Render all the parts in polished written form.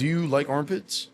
Do you like armpits?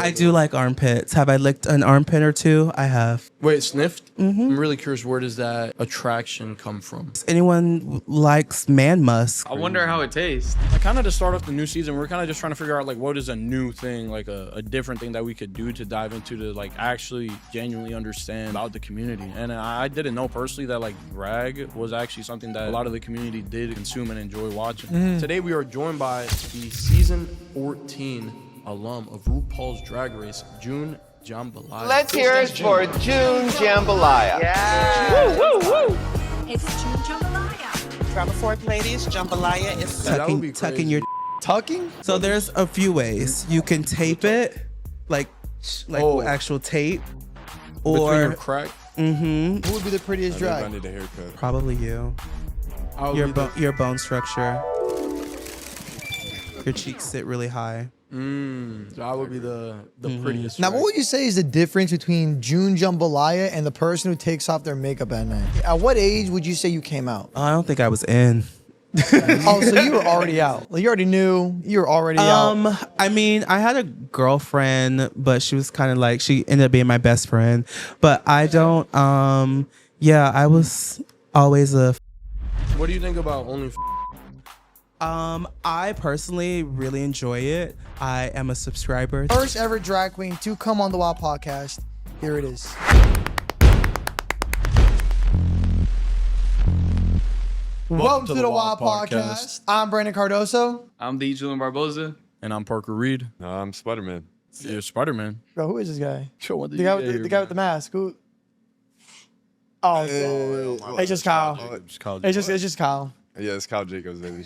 I do like armpits. Have I licked an armpit or two? I have. Wait, sniffed? I'm really curious, where does that attraction come from? Anyone likes man musk? I wonder how it tastes. Like, kind of to start off the new season, we're kind of just trying to figure out, like, what is a new thing, like a different thing that we could do to dive into to, like, actually genuinely understand about the community. And I didn't know personally that, like, drag was actually something that a lot of the community did consume and enjoy watching. Today, we are joined by the season 14 alum of RuPaul's Drag Race, June Jambalaya. Let's hear it for June Jambalaya. Yeah. Woo, woo, woo. It's June Jambalaya. Travel Forth ladies, Jambalaya is That would be Tucking crazy. your. Tucking? So there's a few ways. You can tape it, like actual tape, Between your or crack. Who would be the prettiest drag? I need a haircut. probably you. I would Your be the- your bone structure. Your cheeks sit really high. That would be the prettiest. Now, right? what would you say is the difference between June Jambalaya and the person who takes off their makeup at night? At what age would you say you came out? I don't think I was in. Oh, so you were already out. Like, you already knew. You were already out. I mean, I had a girlfriend, but she was kind of like, she ended up being my best friend. But I don't, yeah, I was always a. What do you think about only? I personally really enjoy it. I am a subscriber. First ever drag queen to come on the Wild Podcast. Here it is. Welcome to the Wild Podcast. I'm Brandon Cardoso. I'm the Julian Barboza. And I'm Parker Reed. No, I'm Spider-Man. You're Spider-Man. Bro, who is this guy? Sure, what The guy with the mask. Who? Oh, it's just Kyle. It's just Kyle. Yeah, it's Kyle Jacobs, baby.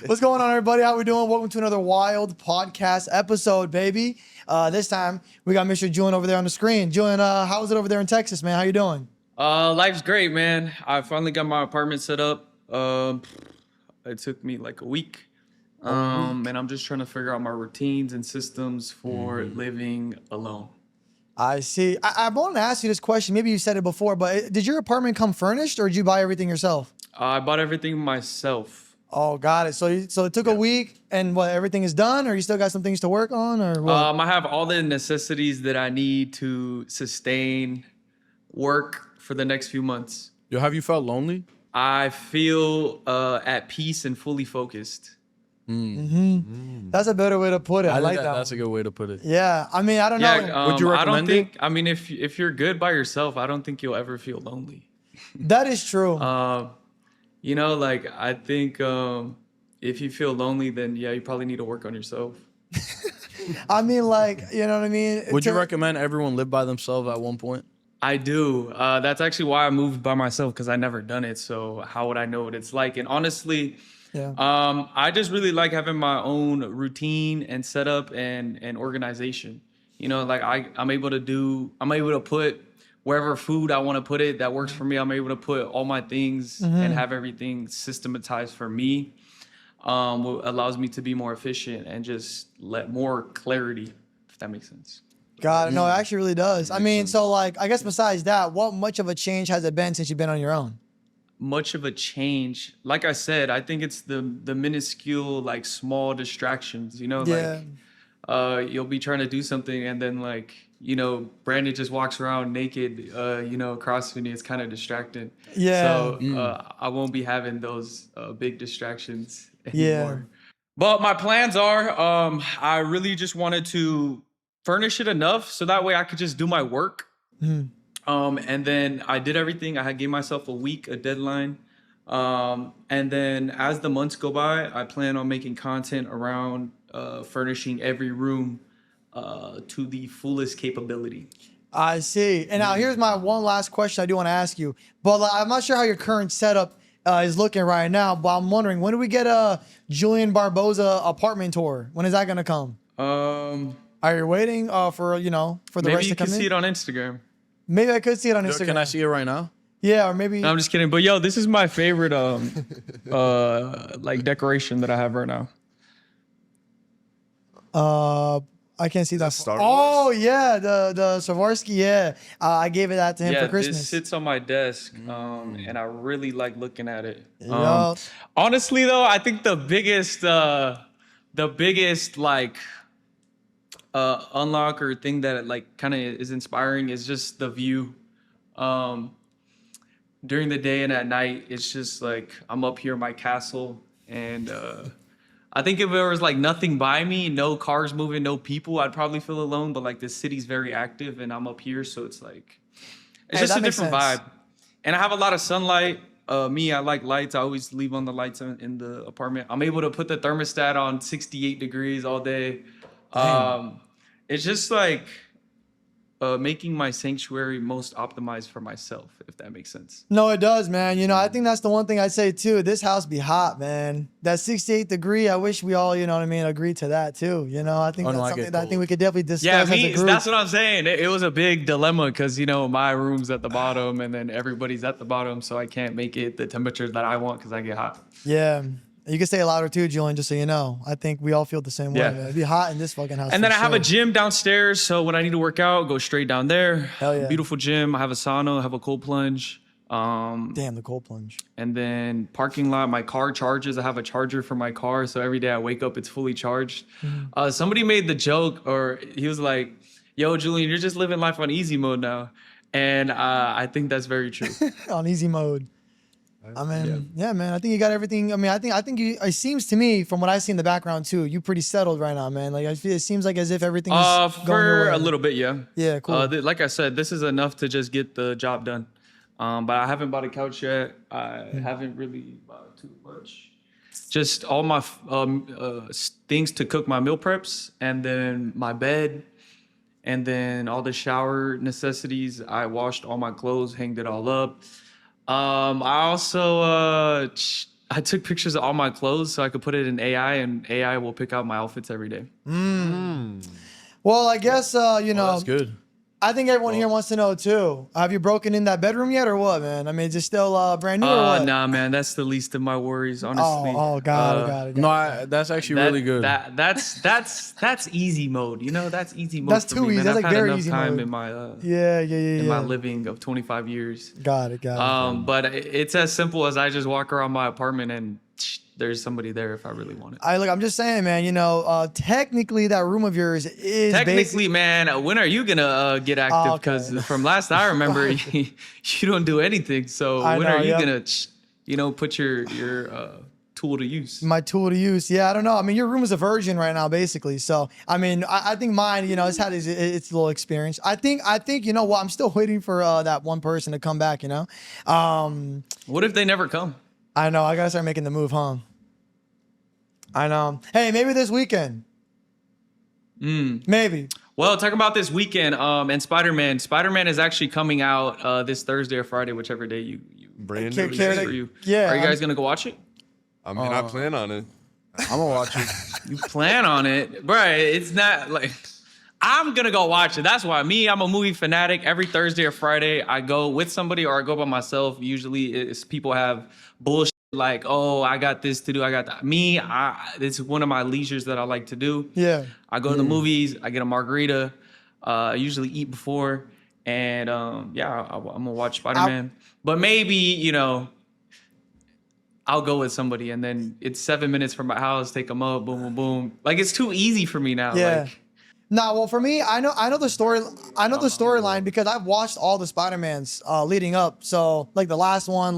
What's going on, everybody? How we doing? Welcome to another Wild Podcast episode, baby. This time we got Mr. Julian over there on the screen. Julian, how is it over there in Texas, man? How you doing? Life's great, man. I finally got my apartment set up. It took me like a week. And I'm just trying to figure out my routines and systems for living alone. I see. I want to ask you this question. Maybe you said it before, but did your apartment come furnished or did you buy everything yourself? I bought everything myself. Oh, got it. So it took a week, and what, everything is done, or you still got some things to work on, or what? I have all the necessities that I need to sustain work for the next few months. Yo, have you felt lonely? I feel at peace and fully focused. That's a better way to put it. I like that. That's a good way to put it. Yeah, I mean, I don't know. Yeah, Would you I don't recommend think. I mean, if you're good by yourself, I don't think you'll ever feel lonely. That is true. You know, like I think if you feel lonely, then yeah, you probably need to work on yourself. I mean, like, you know what I mean? Would you recommend everyone live by themselves at one point? I do. That's actually why I moved by myself, because I never done it. So how would I know what it's like? And honestly, Yeah. I just really like having my own routine and setup and organization. You know, like I'm able to put wherever food I want to put it that works for me. I'm able to put all my things and have everything systematized for me. What allows me to be more efficient and just let more clarity, if that makes sense. God, no, it actually really does. I mean, so like, I guess besides that, what much of a change has it been since you've been on your own? Much of a change, like I said, I think it's the minuscule, like small distractions. You know, Yeah. like you'll be trying to do something and then like, you know, Brandon just walks around naked, you know, across from me. It's kind of distracting. Yeah. So I won't be having those big distractions anymore. Yeah. But my plans are, I really just wanted to furnish it enough so that way I could just do my work. And then I did everything. I gave myself a week, a deadline. And then as the months go by, I plan on making content around furnishing every room to the fullest capability. I see. And now here's my one last question I do want to ask you. But like, I'm not sure how your current setup is looking right now, but I'm wondering, when do we get a Julian Barboza apartment tour? When is that going to come? Are you waiting for, you know, for the Maybe rest you to come can in? see it on Instagram. Maybe I could see it on Yo, Instagram. can I see it right now? Yeah, or maybe. No, I'm just kidding. But yo, this is my favorite like decoration that I have right now. I can't see that. Star Oh yeah, the Swarovski. Yeah, I gave that to him for Christmas. This sits on my desk, and I really like looking at it. Yeah. Honestly, though, I think the biggest the biggest like unlock or thing that like kind of is inspiring is just the view. During the day and at night, it's just like I'm up here in my castle, and I think if there was like nothing by me, no cars moving, no people, I'd probably feel alone. But like the city's very active, and I'm up here, so it's like it's just a different vibe. And I have a lot of sunlight. I like lights. I always leave on the lights in the apartment. I'm able to put the thermostat on 68 degrees all day. It's just like making my sanctuary most optimized for myself, if that makes sense. No, it does, man. You know, I think that's the one thing I say too. This house be hot, man. That 68 degree, I wish we all, you know what I mean, agree to that too. You know, I think that's something that I think we could definitely discuss as a group. That's what I'm saying. It was a big dilemma because, you know, my room's at the bottom and then everybody's at the bottom, so I can't make it the temperature that I want because I get hot. Yeah. You can say it louder too, Julian, just so you know. I think we all feel the same way. Yeah. Man. It'd be hot in this fucking house. And then I for have a sure. gym downstairs, so when I need to work out, go straight down there. Hell yeah. Beautiful gym. I have a sauna, I have a cold plunge. Damn, the cold plunge. And then parking lot, my car charges. I have a charger for my car, so every day I wake up, it's fully charged. Somebody made the joke, or he was like, yo, Julian, you're just living life on easy mode now. And I think that's very true. On easy mode. I mean, yeah, man. I think you got everything. I mean, I think you. It seems to me, from what I see in the background too, you pretty settled right now, man. Like I feel, it seems like as if everything is going your For way. a little bit, yeah. Yeah, cool. Like I said, this is enough to just get the job done. But I haven't bought a couch yet. I haven't really bought too much. Just all my things to cook my meal preps, and then my bed, and then all the shower necessities. I washed all my clothes, hanged it all up. I also I took pictures of all my clothes so I could put it in AI, and AI will pick out my outfits every day. Well, I guess you know. That's good. I think everyone here wants to know too. Have you broken in that bedroom yet, or what, man? I mean, is it still brand new or what? Nah, man, that's the least of my worries, honestly. Got it. No, that's actually really good. That's easy mode. You know, that's easy mode. That's for too me, easy. man. That's I've like had very enough easy time mode. in my in my living of 25 years. Got it. But it's as simple as I just walk around my apartment and there's somebody there if I really want it. I'm just saying, man. You know, technically that room of yours is Technically, man, when are you gonna get active? Because from last I remember, you don't do anything. So when are you gonna, put your tool to use? My tool to use. Yeah, I don't know. I mean, your room is a virgin right now, basically. So, I mean, I think mine, it's had its little experience. I think, you know what? I'm still waiting for that one person to come back, you know? What if they never come? I know. I got to start making the move, huh? I know. Hey, maybe this weekend. Maybe. Well, talking about this weekend and Spider-Man. Spider-Man is actually coming out this Thursday or Friday, whichever day you Brand Care- new. care to- for you. yeah, Are you guys gonna go watch it? I mean, I plan on it. I'm gonna watch it. You plan on it, bro? It's not like I'm gonna go watch it. That's why I'm a movie fanatic. Every Thursday or Friday, I go with somebody or I go by myself. Usually, it's people have bullshit like, "Oh, I got this to do. I got that." It's one of my leisures that I like to do. Yeah. I go to the movies. I get a margarita. I usually eat before, and I'm gonna watch Spider-Man. But maybe I'll go with somebody, and then it's 7 minutes from my house. Take them up, boom, boom, boom. Like it's too easy for me now. Yeah. Like, Nah, well, for me, I know the story. I know the storyline because I've watched all the Spider-Mans leading up. So like the last one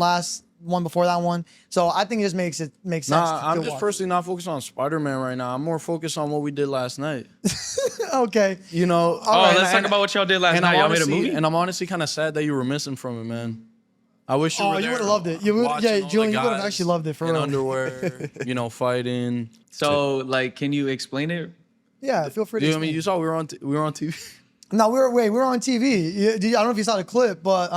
before that one. So I think it just makes sense. Nah, to I'm just watch. personally not focused on Spider-Man right now. I'm more focused on what we did last night. Okay. All right, let's talk about what y'all did last night. Y'all made a movie? And I'm honestly kind of sad that you were missing from it, man. I wish you were Oh, you there would have loved it. You would, watching yeah, all the Julian, you would have guys actually loved it for in real. underwear, fighting. so like, can you explain it? Yeah, feel free to. Dude, I mean, you saw we were on TV. No, we were on TV. I don't know if you saw the clip, but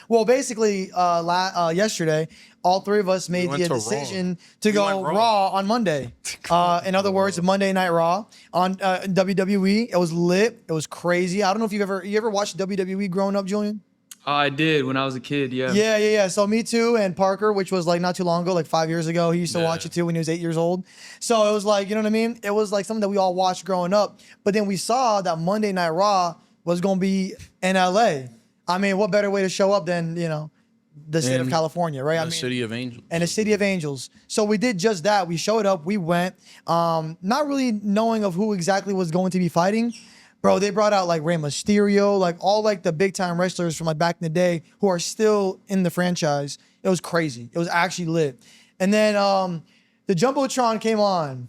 well, basically, yesterday, all three of us made went the to Raw. decision to We go went Raw on Monday. In other words, Monday Night Raw on WWE. It was lit. It was crazy. I don't know if you ever watched WWE growing up, Julian. I did when I was a kid. Yeah. Yeah. So me too, and Parker, which was like not too long ago, like 5 years ago. He used to watch it too when he was 8 years old. So it was like, you know what I mean? It was like something that we all watched growing up. But then we saw that Monday Night Raw was gonna be in LA. I mean, what better way to show up than the state of In California, right? The City of Angels. And the City of Angels. So we did just that. We showed up, we went, not really knowing of who exactly was going to be fighting. Bro, they brought out like Rey Mysterio, like all like the big time wrestlers from like back in the day who are still in the franchise. It was crazy. It was actually lit. And then the Jumbotron came on.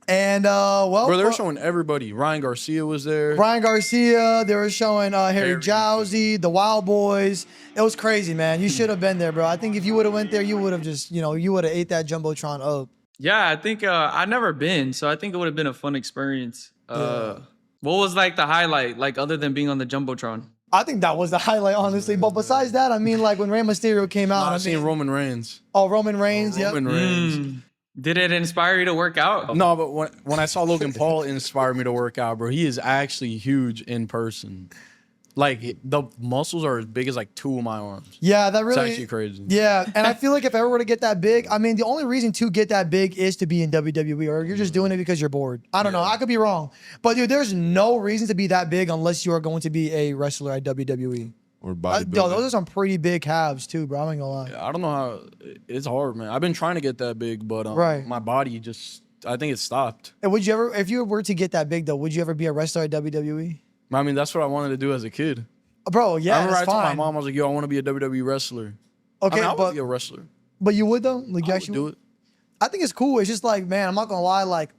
And Bro, they were showing everybody. Ryan Garcia was there. Ryan Garcia, they were showing Harry Jowsey, the Wild Boys. It was crazy, man. You should have been there, bro. I think if you would have went there, you would have just, you would have ate that Jumbotron up. Yeah, I think I've never been, so I think it would have been a fun experience. What was like the highlight, like other than being on the Jumbotron? I think that was the highlight, honestly. But besides that, I mean, like when Rey Mysterio came out, I've seen Roman Reigns. Oh, Roman Reigns, yeah. Roman Reigns. Did it inspire you to work out? No, but when I saw Logan Paul, it inspired me to work out, bro. He is actually huge in person. Like the muscles are as big as like 2 of my arms. Yeah, that really. It's actually crazy. Yeah, and I feel like if I ever were to get that big, I mean, the only reason to get that big is to be in WWE, or you're just doing it because you're bored. I don't know. I could be wrong, but dude, there's no reason to be that big unless you are going to be a wrestler at WWE. Or bodybuilding. Yo, those are some pretty big calves too, bro. I ain't gonna lie. I don't know how. It's hard, man. I've been trying to get that big, but Right. my body just. I think it stopped. And would you ever, if you were to get that big though, would you ever be a wrestler at WWE? I mean, that's what I wanted to do as a kid. Bro, yeah, I remember that's I told fine. my mom, I was like, yo, I want to be a WWE wrestler. Okay, I mean, I but would be a wrestler. But you would though? Like you I would actually do it. I think it's cool. It's just like, man, I'm not gonna lie, like,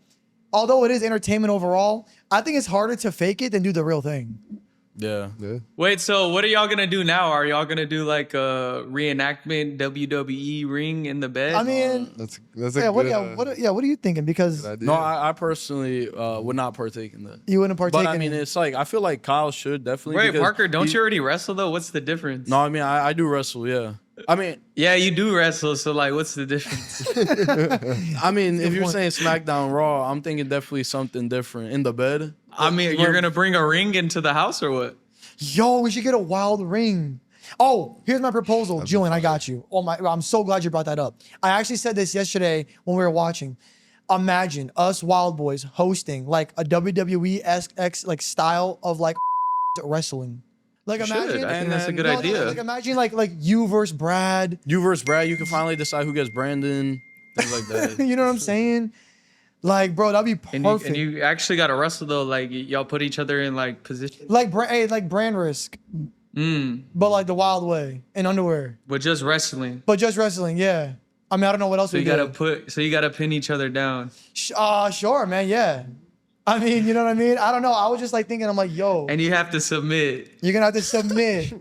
although it is entertainment overall, I think it's harder to fake it than do the real thing. Yeah. Wait, so what are y'all gonna do now? Are y'all gonna do like a reenactment WWE ring in the bed? I mean, That's yeah, a what, good, what are you thinking? Because good idea. No, I personally would not partake in that. you wouldn't partake But I in mean, it. it's like I feel like Kyle should definitely. Wait, because Parker, don't he- you already wrestle though? What's the difference? No, I mean I do wrestle. Yeah. I mean, Yeah, you do wrestle. So like, what's the difference? if you're saying SmackDown Raw, I'm thinking definitely something different in the bed. I mean, you're gonna bring a ring into the house or what? Yo, we should get a wild ring. Oh, here's my proposal. Julian, I got you. Oh my, I'm so glad you brought that up. I actually said this yesterday when we were watching. Imagine us Wild Boys hosting like a WWE-esque like style of like wrestling. Like You should. imagine, I think that's a good No, idea. like imagine like you versus Brad. You versus Brad, you can finally decide who gets Brandon, things like that. You know what I'm saying? Like, bro, that'd be perfect. And you actually got to wrestle though. Like y'all put each other in like position, like brand risk, but like the wild way in underwear, but just wrestling. but just wrestling. Yeah. I mean, I don't know what else So we you gotta do. so you gotta pin each other down. Sure, man. Yeah. I mean, you know what I mean? I don't know. I was just like thinking, I'm like, yo, And you have to submit. you're gonna have to submit.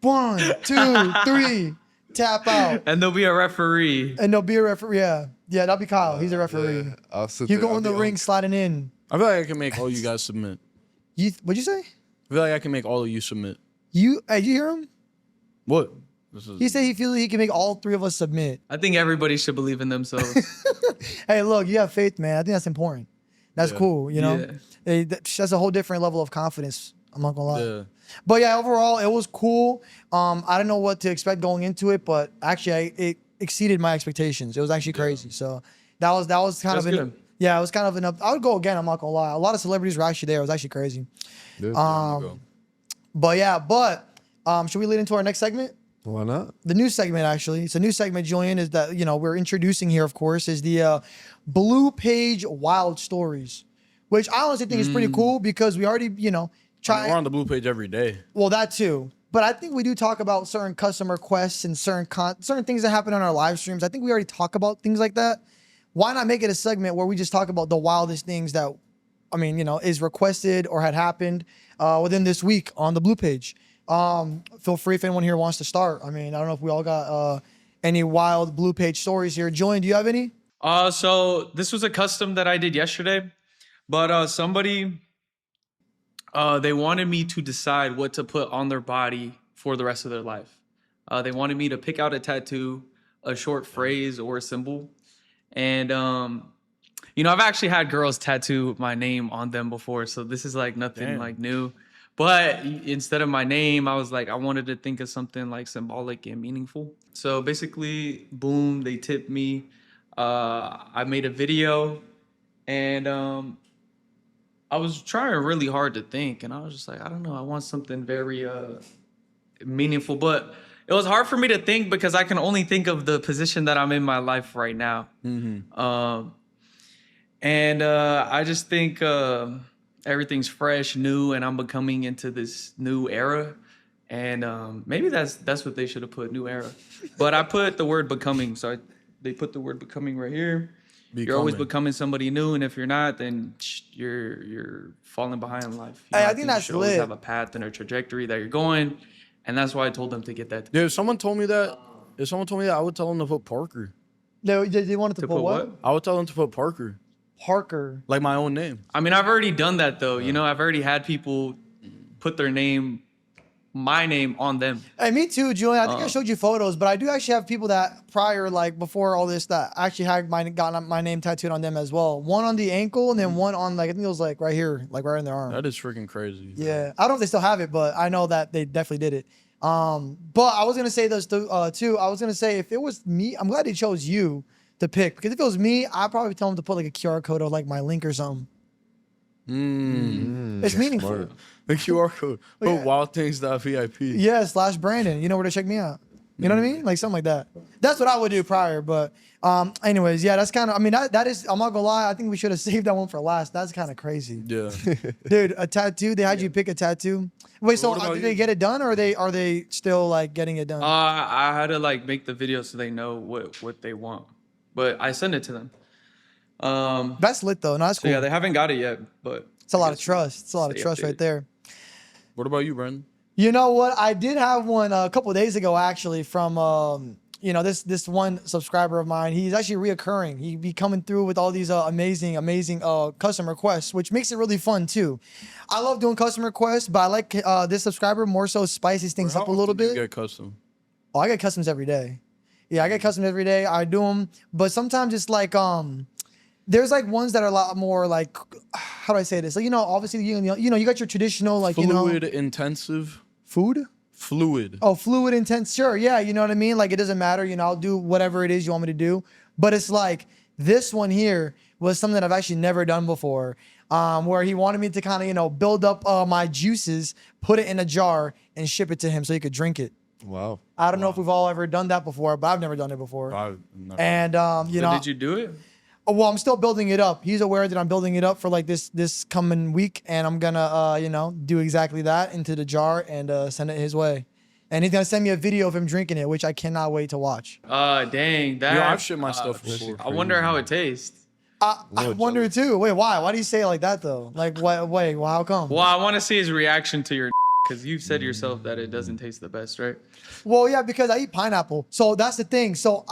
1, 2, 3, tap out, And there'll be a referee. and there'll be a referee. Yeah, that'll be Kyle. He's a referee. Yeah, I'll sit You there. go in the ring, sliding in. I feel like I can make all you guys submit. What'd you say? I feel like I can make all of you submit. Hey, did you hear him? What? This is, He said he feels he can make all 3 of us submit. I think everybody should believe in themselves. Hey, look, you have faith, man. I think that's important. That's cool, you know? Yeah. Hey, that's a whole different level of confidence. I'm not gonna lie. yeah. But yeah, overall, it was cool. I don't know what to expect going into it, but actually, it exceeded my expectations. It was actually crazy. So that was kind That's of good. yeah, it was kind of an up. I would go again. I'm not gonna lie. A lot of celebrities were actually there. It was actually crazy. Yeah, there you go. But yeah, should we lead into our next segment? Why not? The new segment, actually. It's a new segment, Julian, is that, we're introducing here, of course, is the Blue Page Wild Stories, which I honestly think is pretty cool because we already, I mean, we're on the blue page every day. well, that too. But I think we do talk about certain customer requests and certain things that happen on our live streams. I think we already talk about things like that. Why not make it a segment where we just talk about the wildest things that, is requested or had happened within this week on the Blue Page? Feel free if anyone here wants to start. I mean, I don't know if we all got any wild Blue Page stories here. Julian, do you have any? So this was a custom that I did yesterday, but somebody they wanted me to decide what to put on their body for the rest of their life. They wanted me to pick out a tattoo, a short phrase, or a symbol. And I've actually had girls tattoo my name on them before, so this is like nothing like new. But instead of my name, I was like, I wanted to think of something like symbolic and meaningful. So basically, boom, they tipped me. I made a video, and I was trying really hard to think, and I was just like, I don't know, I want something very meaningful. But it was hard for me to think because I can only think of the position that I'm in my life right now. And I just think everything's fresh, new, and I'm becoming into this new era. And maybe that's what they should have put, new era. But I put the word becoming, so they put the word becoming right here. You're always becoming somebody new, and if you're not, then you're falling behind in life. Hey, I think you that's should always lit. have a path and a trajectory that you're going, and that's why I told them to get that. Yeah, if someone told me that, I would tell them to put Parker. They wanted to put what? I would tell them to put Parker, Parker. like my own name. I mean, I've already done that though. You know, I've already had people put their name, my name on them. Hey, me too, Julian. I think I showed you photos, but I do actually have people that prior, like before all this, that actually had got my name tattooed on them as well. One on the ankle, and then one on like I think it was like right here, like right in their arm. That is freaking crazy. Yeah, I don't know if they still have it, but I know that they definitely did it. But I was gonna say this too. I was gonna say if it was me, I'm glad they chose you to pick, because if it was me, I'd probably tell them to put like a QR code or like my link or something. It's meaningful. Smart. The QR code. Put Yeah. wildthings.vip. Yeah, /Brandon. You know where to check me out. You know what I mean? Like something like that. That's what I would do prior. But anyways, yeah, that's kind of, I mean, that is, I'm not gonna lie, I think we should have saved that one for last. That's kind of crazy. Yeah. Dude, a tattoo, they had you pick a tattoo. Wait, so What about did they you? get it done, or are they still like getting it done? I had to like make the video so they know what they want, but I send it to them. That's lit though. No, that's So cool. yeah, they haven't got it yet, but It's a lot of trust. It's a lot of Stay trust right updated. there. What about you, Brandon? You know what? I did have one a couple of days ago actually from this one subscriber of mine. He's actually reoccurring. He be coming through with all these amazing custom requests, which makes it really fun too. I love doing custom requests, but I like this subscriber more so spices things up a little How often do you bit. get custom. Oh, I get customs every day. Yeah, I get customs every day. I do them, but sometimes it's like there's like ones that are a lot more like, how do I say this? Like, obviously you got your traditional like Fluid intensive. food. Fluid. Oh, fluid intense. Sure. Yeah. You know what I mean? Like, it doesn't matter. I'll do whatever it is you want me to do. But it's like this one here was something that I've actually never done before, where he wanted me to kind of, build up my juices, put it in a jar and ship it to him so he could drink it. Wow. I don't know if we've all ever done that before, but I've never done it before. And, so did you do it? well, I'm still building it up. He's aware that I'm building it up for like this coming week, and I'm gonna do exactly that into the jar and send it his way. And he's gonna send me a video of him drinking it, which I cannot wait to watch. Dang, that. Yo, I've shipped my stuff before. I wonder how it tastes. I wonder too. Wait, why? Why do you say it like that though? Like, what? Wait, well, how come? Well, I want to see his reaction to your, because you've said yourself that it doesn't taste the best, right? Well, yeah, because I eat pineapple. So that's the thing. So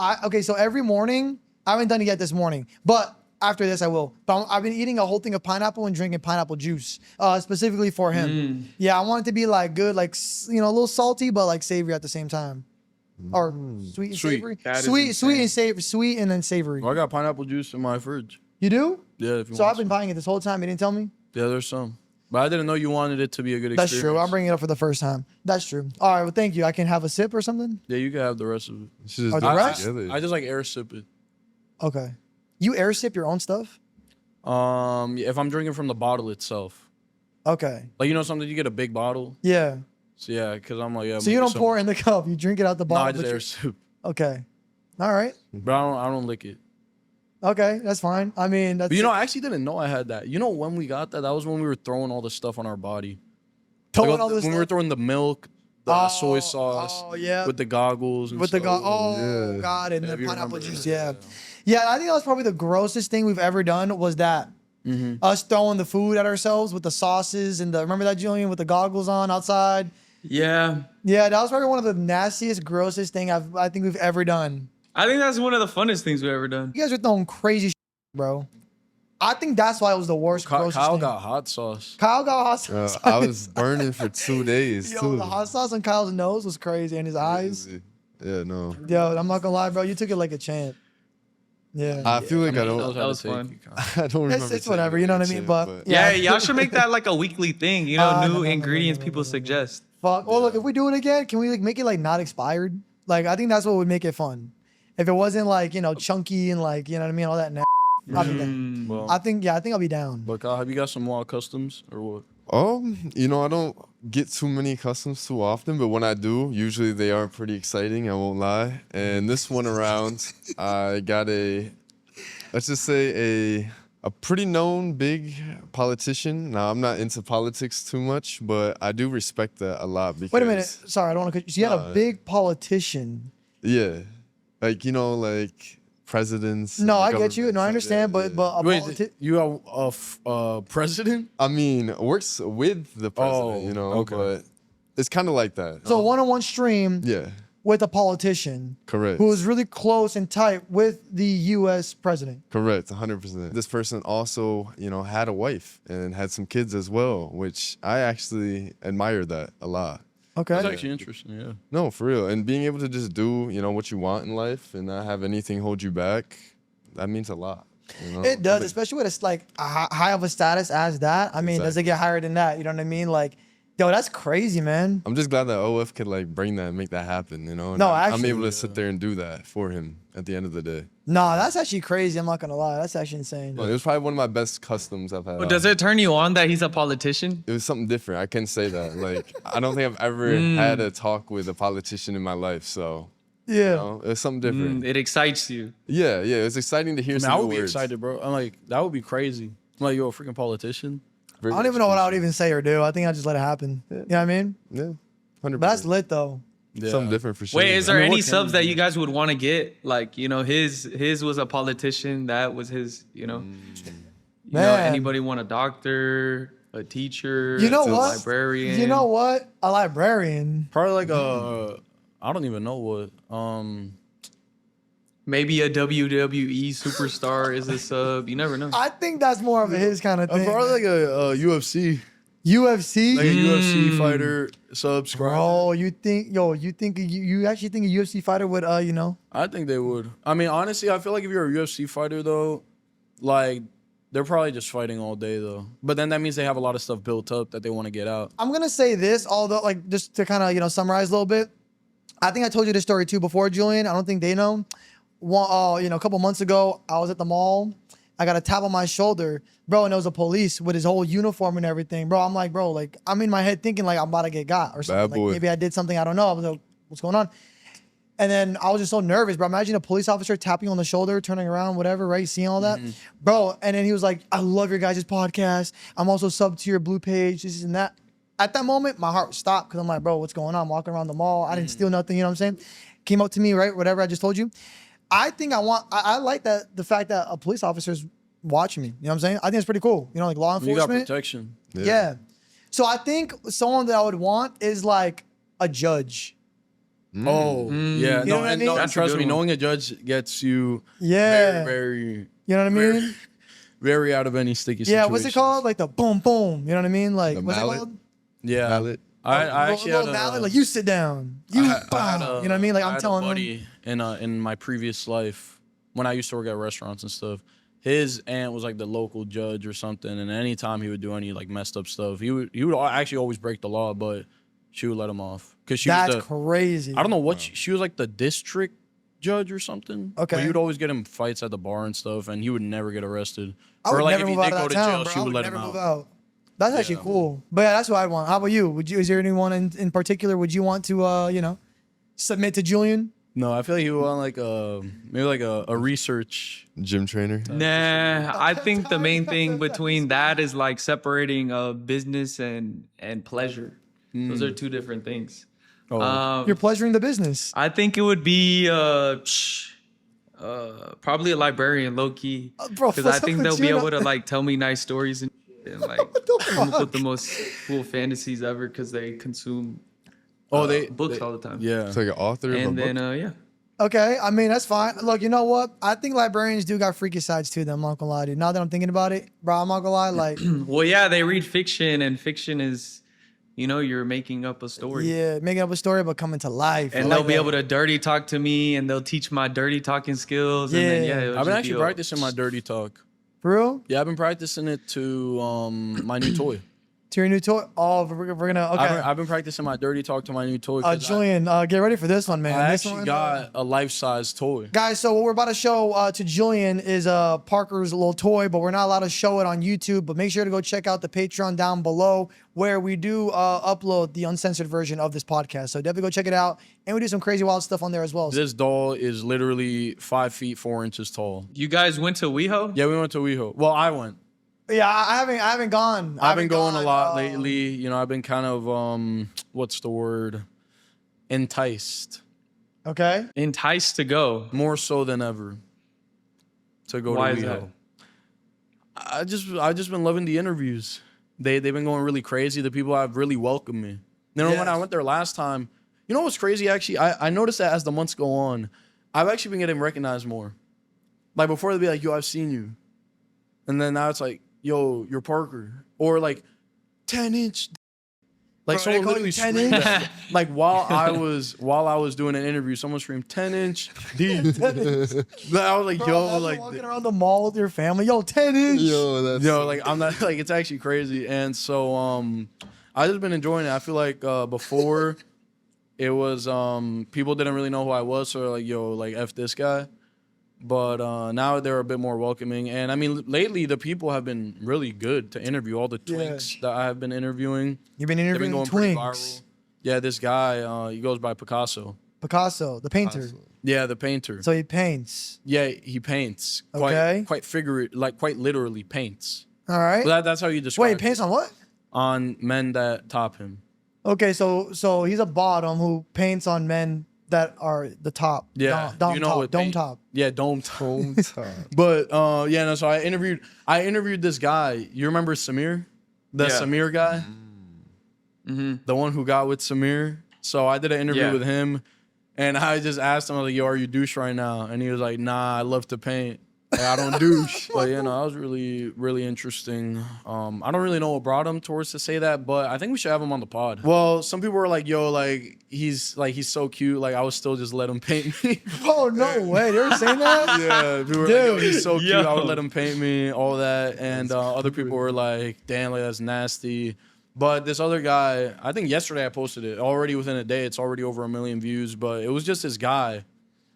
so every morning, I haven't done it yet this morning, but after this I will. But I've been eating a whole thing of pineapple and drinking pineapple juice, specifically for him. Yeah, I want it to be like good, like a little salty, but like savory at the same time, or sweet and savory. That is Sweet insane. and savory, sweet and then savory. I got pineapple juice in my fridge. You do? Yeah, if you So want I've been some. buying it this whole time. You didn't tell me. Yeah, there's some. But I didn't know you wanted it to be a good experience. That's true. I'm bringing it up for the first time. That's true. All right. Well, thank you. I can have a sip or something. Yeah, you can have the rest of it. You should just Oh, do the it rest? together. I just like air sip it. Okay. You air sip your own stuff? If I'm drinking from the bottle itself. Okay. Like, something, you get a big bottle. Yeah. So yeah, because I'm like, yeah. So you don't pour it in the cup. You drink it out the No, bottle. I just but air you- sip. Okay. All right. But I don't lick it. Okay. That's fine. I mean, that's But I actually didn't know I had that. When we got that? That was when we were throwing all the stuff on our body. throwing Like, all this when we were stuff throwing the milk, the soy sauce, Oh, yeah. with the goggles and with the stuff. yeah. God, and the If you pineapple remember juice. that, Yeah. Yeah, I think that was probably the grossest thing we've ever done was that. Us throwing the food at ourselves with the sauces and remember that, Julian, with the goggles on outside? Yeah. Yeah, that was probably one of the nastiest, grossest thing I think we've ever done. I think that's one of the funnest things we've ever done. You guys are throwing crazy bro. I think that's why it was the worst, grossest Kyle thing. got hot sauce. Kyle got hot sauce. I was burning for 2 days Yo, too. the hot sauce on Kyle's nose was crazy, and his eyes. Yeah, no. Yo, I'm not gonna lie, bro. You took it like a champ. Yeah. I feel like I He knows don't. how that to was take fun. you, Kyle. I don't remember. It's taking whatever, it you know what I like mean? shit, But Yeah, yeah. y'all should make that like a weekly thing. No, New ingredients people suggest. Fuck. Well, look, if we do it again, can we make it like not expired? Like, I think that's what would make it fun. If it wasn't like chunky and like you know what I mean, all that. I'll be down. Well, I think I'll be down. but Kyle, have you got some wild customs or what? You know, I don't get too many customs too often, but when I do, usually they are pretty exciting, I won't lie. And this one around, I got let's just say a pretty known big politician. Now, I'm not into politics too much, but I do respect that a lot because... Wait a minute. Sorry, I don't want to cut you. So you had a big politician. Yeah. Like, you know, like presidents. No, I get you. No, I understand, yeah. but Wait, you are a president? I mean, works with the president, you know, okay. but it's kind of like that. so one-on-one stream Yeah, with a politician correct. who is really close and tight with the U.S. president. Correct, 100%. This person also, you know, had a wife and had some kids as well, which I actually admire that a lot. Okay. That's actually interesting, yeah. No, for real. And being able to just do, you know, what you want in life and not have anything hold you back, that means a lot. You know? It does, especially with like a high of a status as that. I mean, does it get higher than that? You know what I mean? Like, yo, that's crazy, man. I'm just glad that OF could like bring that and make that happen, you know? And No, I'm actually, able to sit there and do that for him at the end of the day. Nah, that's actually crazy. I'm not gonna lie. That's actually insane. Well, it was probably one of my best customs I've had. But does it turn you on that he's a politician? It was something different. I can say that. Like, I don't think I've ever had a talk with a politician in my life. So, Yeah. you know, it was something different. It excites you. Yeah, it was exciting to hear some I new would be words. excited, bro. I'm like, that would be crazy. I'm like, you're a freaking politician. Very I don't even know what I would even say or do. I think I just let it happen. You know what I mean? Yeah, 100%. But that's lit though. Yeah. Something different for sure. Wait, is there I mean, any what can subs you that do? you guys would want to get? Like, you know, his was a politician. That was his, you know. You know, Man. anybody want a doctor, a teacher, You know a what? librarian? You know what? A librarian. Probably like I don't even know what. Maybe a WWE superstar is a sub. You never know. I think that's more of his kind of thing. Probably like a UFC. UFC. Like a UFC fighter subscribe. Bro, you actually think a UFC fighter would you know? I think they would. I mean, honestly, I feel like if you're a UFC fighter though, like they're probably just fighting all day though. But then that means they have a lot of stuff built up that they want to get out. I'm gonna say this, although like just to kind of, you know, summarize a little bit. I think I told you this story too before, Julian. I don't think they know. You know, a couple months ago, I was at the mall. I got a tap on my shoulder, bro, and there was a police with his whole uniform and everything, bro. I'm like, bro, like I'm in my head thinking like I'm about to get got or something. Bad boy. Like maybe I did something I don't know. I was like, what's going on? And then I was just so nervous, bro. Imagine a police officer tapping you on the shoulder, turning around, whatever, right? Seeing all that, bro. And then he was like, "I love your guys' podcast. I'm also sub to your blue page, this and that." At that moment, my heart stopped because I'm like, bro, what's going on? I'm walking around the mall. I didn't steal nothing. You know what I'm saying? Came up to me, right? Whatever I just told you. I think I like that the fact that a police officer's watching me. You know what I'm saying? I think it's pretty cool. You know, like law You got enforcement. protection. Yeah. So I think someone that I would want is like a judge. Oh, yeah. You know No, what I and mean? no, That's a trust good me, one. knowing a judge gets you Yeah. very, You know what I mean? very out of any sticky Yeah, situation. what's it called? Like the boom boom. You know what I mean? Like The what's mallet? it called? Yeah. Mallet. I actually had Little mallet, like you sit down. You I had bow. You know what I mean? Like I I'm had telling a them. buddy in my previous life when I used to work at restaurants and stuff. His aunt was like the local judge or something, and anytime he would do any like messed up stuff, he would actually always break the law, but she would let him off because she That's was the, crazy. I don't know what she was like the district judge or something. Okay. But he would always get him fights at the bar and stuff, and he would never get arrested. I would or like never if he move did out go of to that town, jail, bro. she I would let him never move out. out. That's actually cool. But yeah, that's what I'd want. How about you? Is there anyone in particular would you want to you know, submit to Julian? No, I feel like he would want like maybe like a research. Gym trainer. Nah, I think the main thing between that is like separating business and pleasure. Those are two different things. You're pleasuring the business. I think it would be probably a librarian, low key, Bro, because what's I up think with they'll be you? able to like tell me nice stories and like come up with the most cool fantasies ever because they consume books all the time. Yeah. It's like an author of a And book. then yeah. Okay, I mean that's fine. Look, you know what? I think librarians do got freaky sides too. I'm not gonna lie to you. Now that I'm thinking about it, bro, I'm not gonna lie. Like, Well, yeah, they read fiction, and fiction is, you know, you're making up a story. yeah, making up a story but coming to life. And they'll be able to dirty talk to me, and they'll teach my dirty talking skills. And then, Yeah. it'll I've been just actually be a- practicing my dirty talk. For real? Yeah, I've been practicing it to my new toy. To your new toy? Oh, we're gonna. Okay. I've been practicing my dirty talk to my new toy. 'Cause Julian, get ready for this one, man. I This actually one, got a life-size toy. guys, so what we're about to show to Julian is Parker's little toy, but we're not allowed to show it on YouTube. But make sure to go check out the Patreon down below where we do upload the uncensored version of this podcast. So definitely go check it out. And we do some crazy wild stuff on there as well. This doll is literally 5 feet 4 inches tall. You guys went to WeHo? Yeah, we went to WeHo. Well, I went. Yeah, I haven't gone. I've been going a lot lately. You know, I've been kind of what's the word? Enticed. Okay. Enticed to go. More so than ever. To go Why to is WeHo. that? I just been loving the interviews. They've been going really crazy. The people have really welcomed me. You know, when I went there last time, you know what's crazy actually? I noticed that as the months go on, I've actually been getting recognized more. Like before they'd be like, yo, I've seen you. And then now it's like, yo, you're Parker. Or like 10-inch. Like Bro, someone literally 10 screamed inch? that. Like while I was doing an interview, someone screamed 10-inch deep. I was like, Bro, yo, imagine like walking around the mall with your family. Yo, 10-inch. yo, like I'm not like it's actually crazy. And so I just been enjoying it. I feel like before it was people didn't really know who I was, so they're like, yo, like F this guy. But now they're a bit more welcoming. And I mean, lately the people have been really good to interview. All the twinks that I have been interviewing. You've been They've interviewing been going pretty twinks. viral. Yeah, this guy, he goes by Picasso. Picasso, the painter. Yeah, the painter. So he paints. Yeah, he paints. Okay. Quite figurative, like quite literally paints. All right. Well, that's how you describe Wait, paints on what? on men that top him. Okay, so he's a bottom who paints on men that are the top. Yeah, Dome you know top. what Dome paint- top. Yeah, dome top. But yeah, no. So I interviewed this guy. You remember Samir, the Yeah. Samir guy, the one who got with Samir. So I did an interview Yeah. with him, and I just asked him, I was like, "Yo, are you douche right now?" And he was like, "Nah, I love to paint. Like, I don't douche." But you know, that was really, really interesting. I don't really know what brought him towards to say that, but I think we should have him on the pod. Well, some people were like, "Yo, like he's so cute." Like I would still just let him paint me. Oh no way! They were saying that? Yeah, people were like, "Yo, he's so cute." I Yo. would let him paint me, all that, and other people were like, "Damn, like that's nasty." But this other guy, I think yesterday I posted it. Already within a day, it's already over 1 million views. But it was just this guy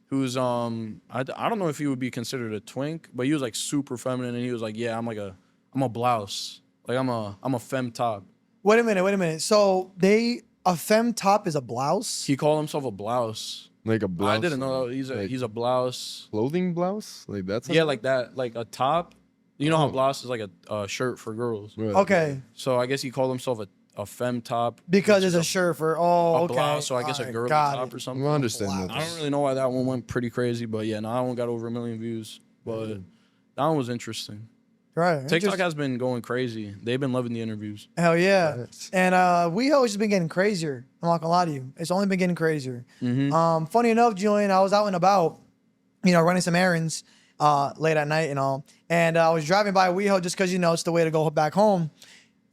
who's I don't know if he would be considered a twink, but he was like super feminine, and he was like, "Yeah, I'm a blouse, like I'm a femme top." Wait a minute. So a femme top is a blouse? He called himself a blouse. Like a blouse. I didn't know that. He's a blouse. Clothing blouse? Like that's Yeah, like that, like a top. You know how blouse is like a shirt for girls. Right. Okay, So I guess he called himself a femme top. because which it's is a shirt for. Oh, a okay. blouse, so I guess a Alright, girly got top it. or something. I understand I that. don't really know why that one went pretty crazy, but yeah, no, that one got over 1 million views. But that one was interesting. Right. TikTok has been going crazy. They've been loving the interviews. Hell yeah. And WeHo has just been getting crazier. I'm not gonna lie to you. It's only been getting crazier. Funny enough, Julian, I was out and about, running some errands late at night and all. And I was driving by WeHo just because, it's the way to go back home.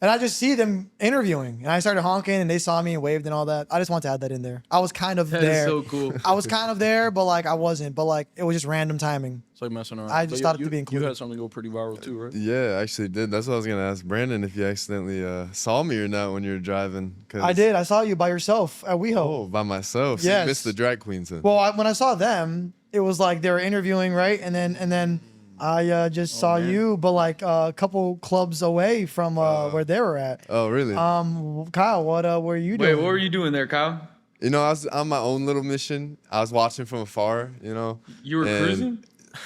And I just see them interviewing. And I started honking and they saw me and waved and all that. I just want to add that in there. I was kind of That there. is so cool. I was kind of there, but I wasn't. But it was just random timing. It's like messing around. I just But thought it you, to be You included. had something go pretty viral too, right? Yeah, I actually did. That's what I was gonna ask Brandon if you accidentally saw me or not when you were driving. 'Cause- I did. I saw you by yourself at WeHo. Oh, by myself. So Yes. you missed the drag queens then. Well, when I saw them, it was like they were interviewing, right? And then I just saw you, but a couple clubs away from where they were at. Oh, really? Kyle, what were you Wait, doing? what were you doing there, Kyle? You know, I was on my own little mission. I was watching from afar, You were and cruising?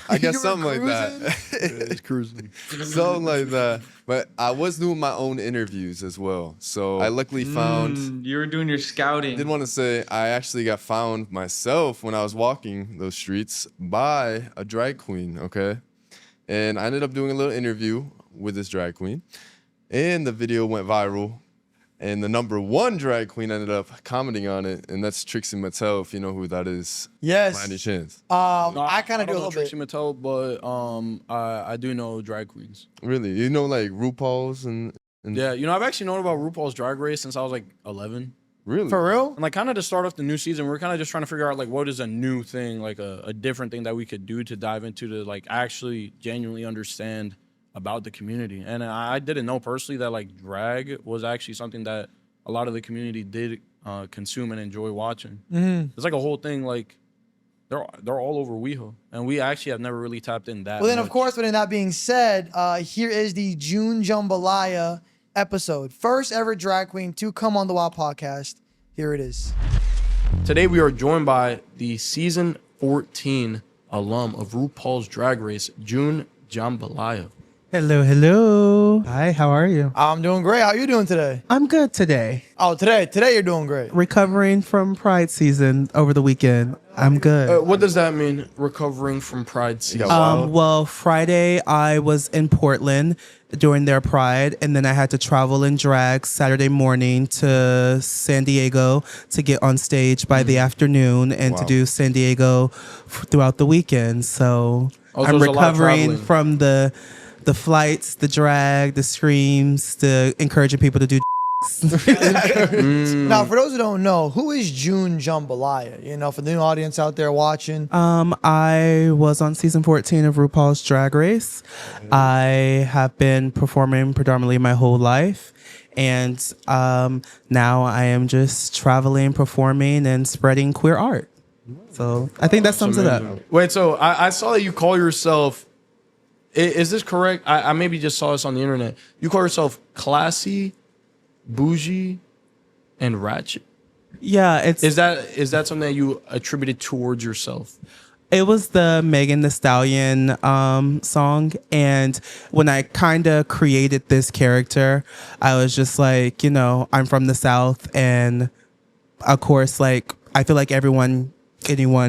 I guess You were something like cruising? that. It's cruising. Something like that. But I was doing my own interviews as well. So I luckily found. You were doing your scouting. I did want to say I actually got found myself when I was walking those streets by a drag queen, okay? And I ended up doing a little interview with this drag queen. And the video went viral. And the #1 drag queen ended up commenting on it. And that's Trixie Mattel, if you know who that is. Yes. By any chance. I kind of do a don't know little bit. Trixie Mattel, but I do know drag queens. Really? You know, like RuPaul's and Yeah, I've actually known about RuPaul's Drag Race since I was like 11. really? For real? And kind of to start off the new season, we're kind of just trying to figure out what is a new thing, a different thing that we could do to dive into to actually genuinely understand about the community. And I didn't know personally that like drag was actually something that a lot of the community did consume and enjoy watching. It's like a whole thing. Like they're all over WeHo, and we actually have never really tapped in that. Well, then, of much. course, with that being said, here is the June Jambalaya episode. First ever drag queen to come on the Wild Podcast. Here it is. Today we are joined by the season 14 alum of RuPaul's Drag Race, June Jambalaya. Hello, hello. Hi, how are you? I'm doing great. How you doing today? I'm good today. Oh, today you're doing great. Recovering from Pride season over the weekend. I'm good. What does that mean, recovering from Pride season? Well, Friday I was in Portland during their Pride, and then I had to travel in drag Saturday morning to San Diego to get on stage by the afternoon and to do San Diego throughout the weekend. So I'm there's a lot of recovering traveling. from the flights, the drag, the screams, the encouraging people to do. Now, for those who don't know, who is June Jambalaya? You know, for the new audience out there watching. I was on season 14 of RuPaul's Drag Race. I have been performing predominantly my whole life. And now I am just traveling, performing, and spreading queer art. So I think that sums it up. Wait, so I saw that you call yourself, is this correct? I maybe just saw this on the internet. You call yourself classy, bougie, and ratchet. Yeah, Is that something that you attributed towards yourself? it was the Megan Thee Stallion song. And when I kind of created this character, I was just like, you know, I'm from the South. And of course, like, I feel like anyone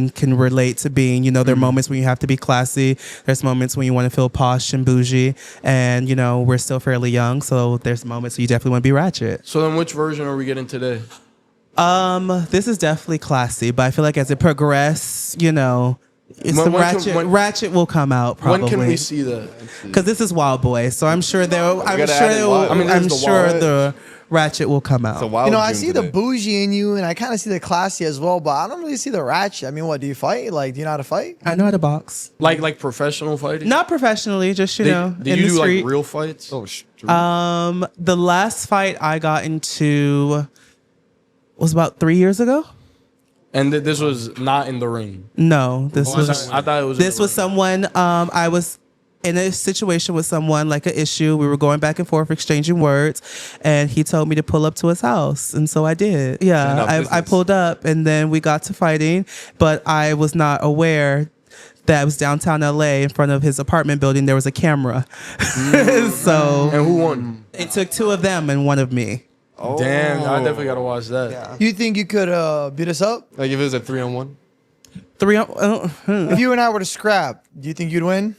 can relate to being, you know, there are moments when you have to be classy. There's moments when you want to feel posh and bougie. And, you know, we're still fairly young. So there's moments you definitely want to be ratchet. So then which version are we getting today? This is definitely classy, but I feel like as it progresses, you know, it's the ratchet will come out probably. When can we see that? Because this is Wild Boy, so I'm sure the ratchet will come out. You know, I see the bougie in you, and I kind of see the classy as well, but I don't really see the ratchet. I mean, what, do you fight? Like, do you know how to fight? I know how to box. Like professional fighting? Not professionally, just, you know, Did in you the do street. like real fights? Oh, The last fight I got into was about 3 years ago. And this was not in the ring. No, this was. I thought it was. This was someone. I was in a situation with someone, like an issue. We were going back and forth, exchanging words, and he told me to pull up to his house, and so I did. Yeah, I pulled up, and then we got to fighting, but I was not aware that it was downtown LA in front of his apartment building. There was a camera, so. And who won? It took two of them and one of me. Oh. Damn, I definitely gotta watch that. Yeah. You think you could beat us up? Like if it was a 3-on-1? If you and I were to scrap, do you think you'd win?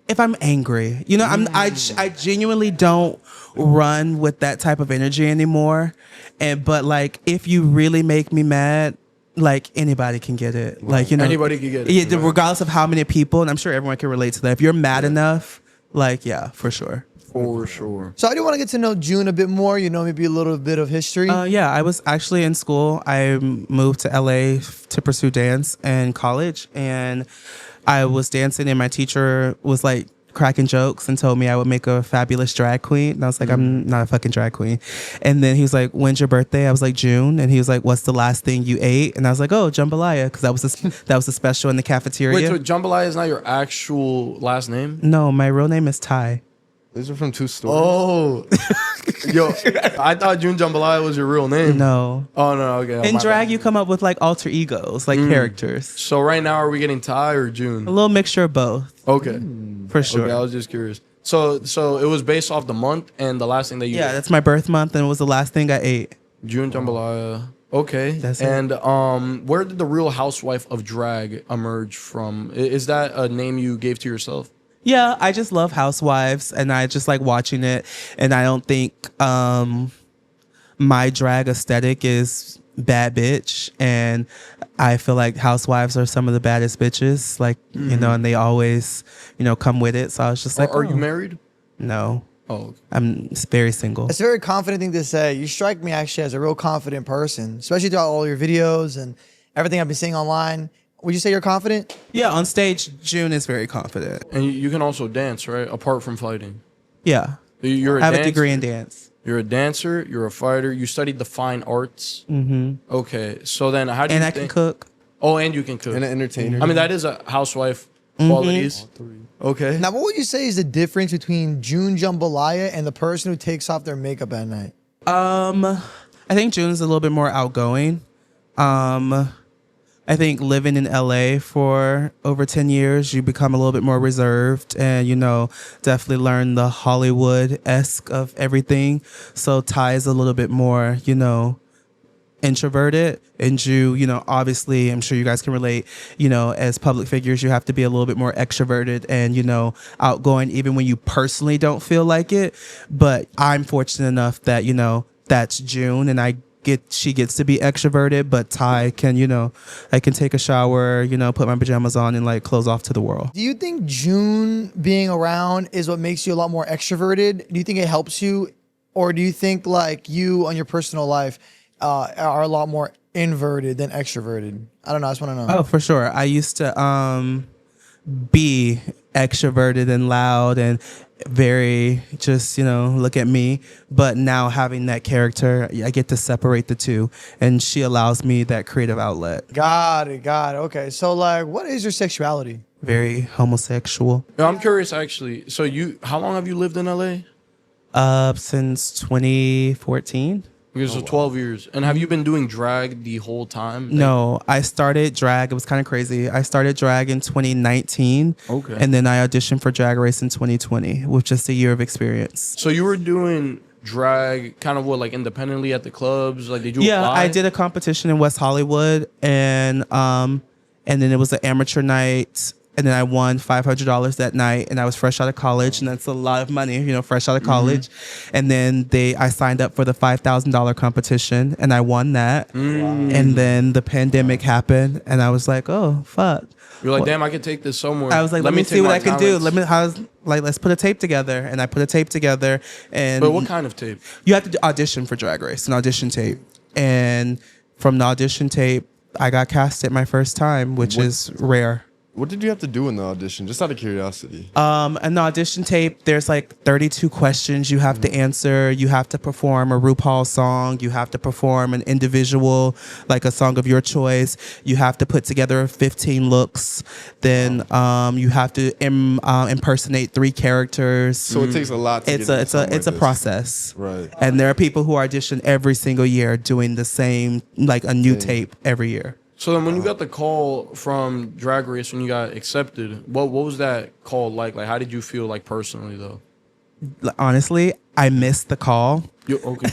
If I'm angry, you know, I genuinely don't run with that type of energy anymore. But like, if you really make me mad, like anybody can get it. Like, you know, anybody can get it. Yeah, regardless of how many people, and I'm sure everyone can relate to that. If you're mad enough, like, yeah, for sure. For sure. So I do want to get to know June a bit more, you know, maybe a little bit of history. Yeah, I was actually in school. I moved to LA to pursue dance in college, and I was dancing, and my teacher was like cracking jokes and told me I would make a fabulous drag queen. And I was like, I'm not a fucking drag queen. And then he was like, when's your birthday? I was like, June. And he was like, what's the last thing you ate? And I was like, oh, jambalaya, because that was the special in the cafeteria. Wait, so Jambalaya is not your actual last name? No, my real name is Ty. These are from two stories. Oh, yo, I thought June Jambalaya was your real name. No. Oh no, okay. In drag, you come up with like alter egos, like characters. So right now, are we getting Ty or June? A little mixture of both. Okay, for sure. Okay, I was just curious. So it was based off the month and the last thing that you. Yeah, that's my birth month, and it was the last thing I ate. June Jambalaya. Okay. That's and where did the Real Housewife of Drag emerge from? Is that a name you gave to yourself? Yeah, I just love Housewives, and I just like watching it. And I don't think my drag aesthetic is bad bitch. And I feel like Housewives are some of the baddest bitches, like, you know, and they always, you know, come with it. So I was just like, are you married? No. Oh, okay. I'm very single. It's a very confident thing to say. You strike me actually as a real confident person, especially throughout all your videos and everything I've been seeing online. Would you say you're confident? Yeah, on stage, June is very confident. And you can also dance, right? Apart from fighting. Yeah. You're a I have dancer. a degree in dance. You're a dancer. You're a fighter. You studied the fine arts. Mm-hmm. Okay, so then how do And you I think? can cook. Oh, and you can cook. And an entertainer. I mean, that is a housewife qualities. Okay. Now, what would you say is the difference between June Jambalaya and the person who takes off their makeup at night? I think June's a little bit more outgoing. I think living in LA for over 10 years, you become a little bit more reserved and, definitely learn the Hollywood-esque of everything. So Ty is a little bit more, introverted. And Ju, obviously, I'm sure you guys can relate, as public figures, you have to be a little bit more extroverted and, outgoing, even when you personally don't feel like it. But I'm fortunate enough that, that's June and she gets to be extroverted, but Ty can, I can take a shower, put my pajamas on and like close off to the world. Do you think June being around is what makes you a lot more extroverted? Do you think it helps you? Or do you think like you on your personal life are a lot more inverted than extroverted? I don't know. I just want to know. Oh, for sure. I used to be extroverted and loud and very just, look at me. But now having that character, I get to separate the two. And she allows me that creative outlet. Got it. Okay. So like, what is your sexuality? Very homosexual. I'm curious, actually. So how long have you lived in LA? Since 2014. Because of 12 years. And have you been doing drag the whole time? No, I started drag. It was kind of crazy. I started drag in 2019. Okay. And then I auditioned for Drag Race in 2020 with just a year of experience. So you were doing drag kind of like independently at the clubs? Like did you Yeah, apply? I did a competition in West Hollywood and then it was an amateur night. And then I won $500 that night, and I was fresh out of college, and that's a lot of money, fresh out of college. And then I signed up for the $5,000 competition, and I won that. And then the pandemic happened, and I was like, oh fuck. You're like, damn, I could take this somewhere. I was like, let me see what I can do. Let's put a tape together, and I put a tape together. And But what kind of tape? you have to audition for Drag Race, an audition tape, and from the audition tape, I got casted my first time, which is rare. What did you have to do in the audition? Just out of curiosity. An audition tape, there's like 32 questions you have to answer. You have to perform a RuPaul song. You have to perform an individual, like a song of your choice. You have to put together 15 looks. Then you have to impersonate 3 characters. So it takes a lot to It's get a process. Right. And there are people who audition every single year doing the same, like a new tape every year. So then when you got the call from Drag Race, when you got accepted, what was that call like? Like, how did you feel like personally, though? Honestly, I missed the call. Okay.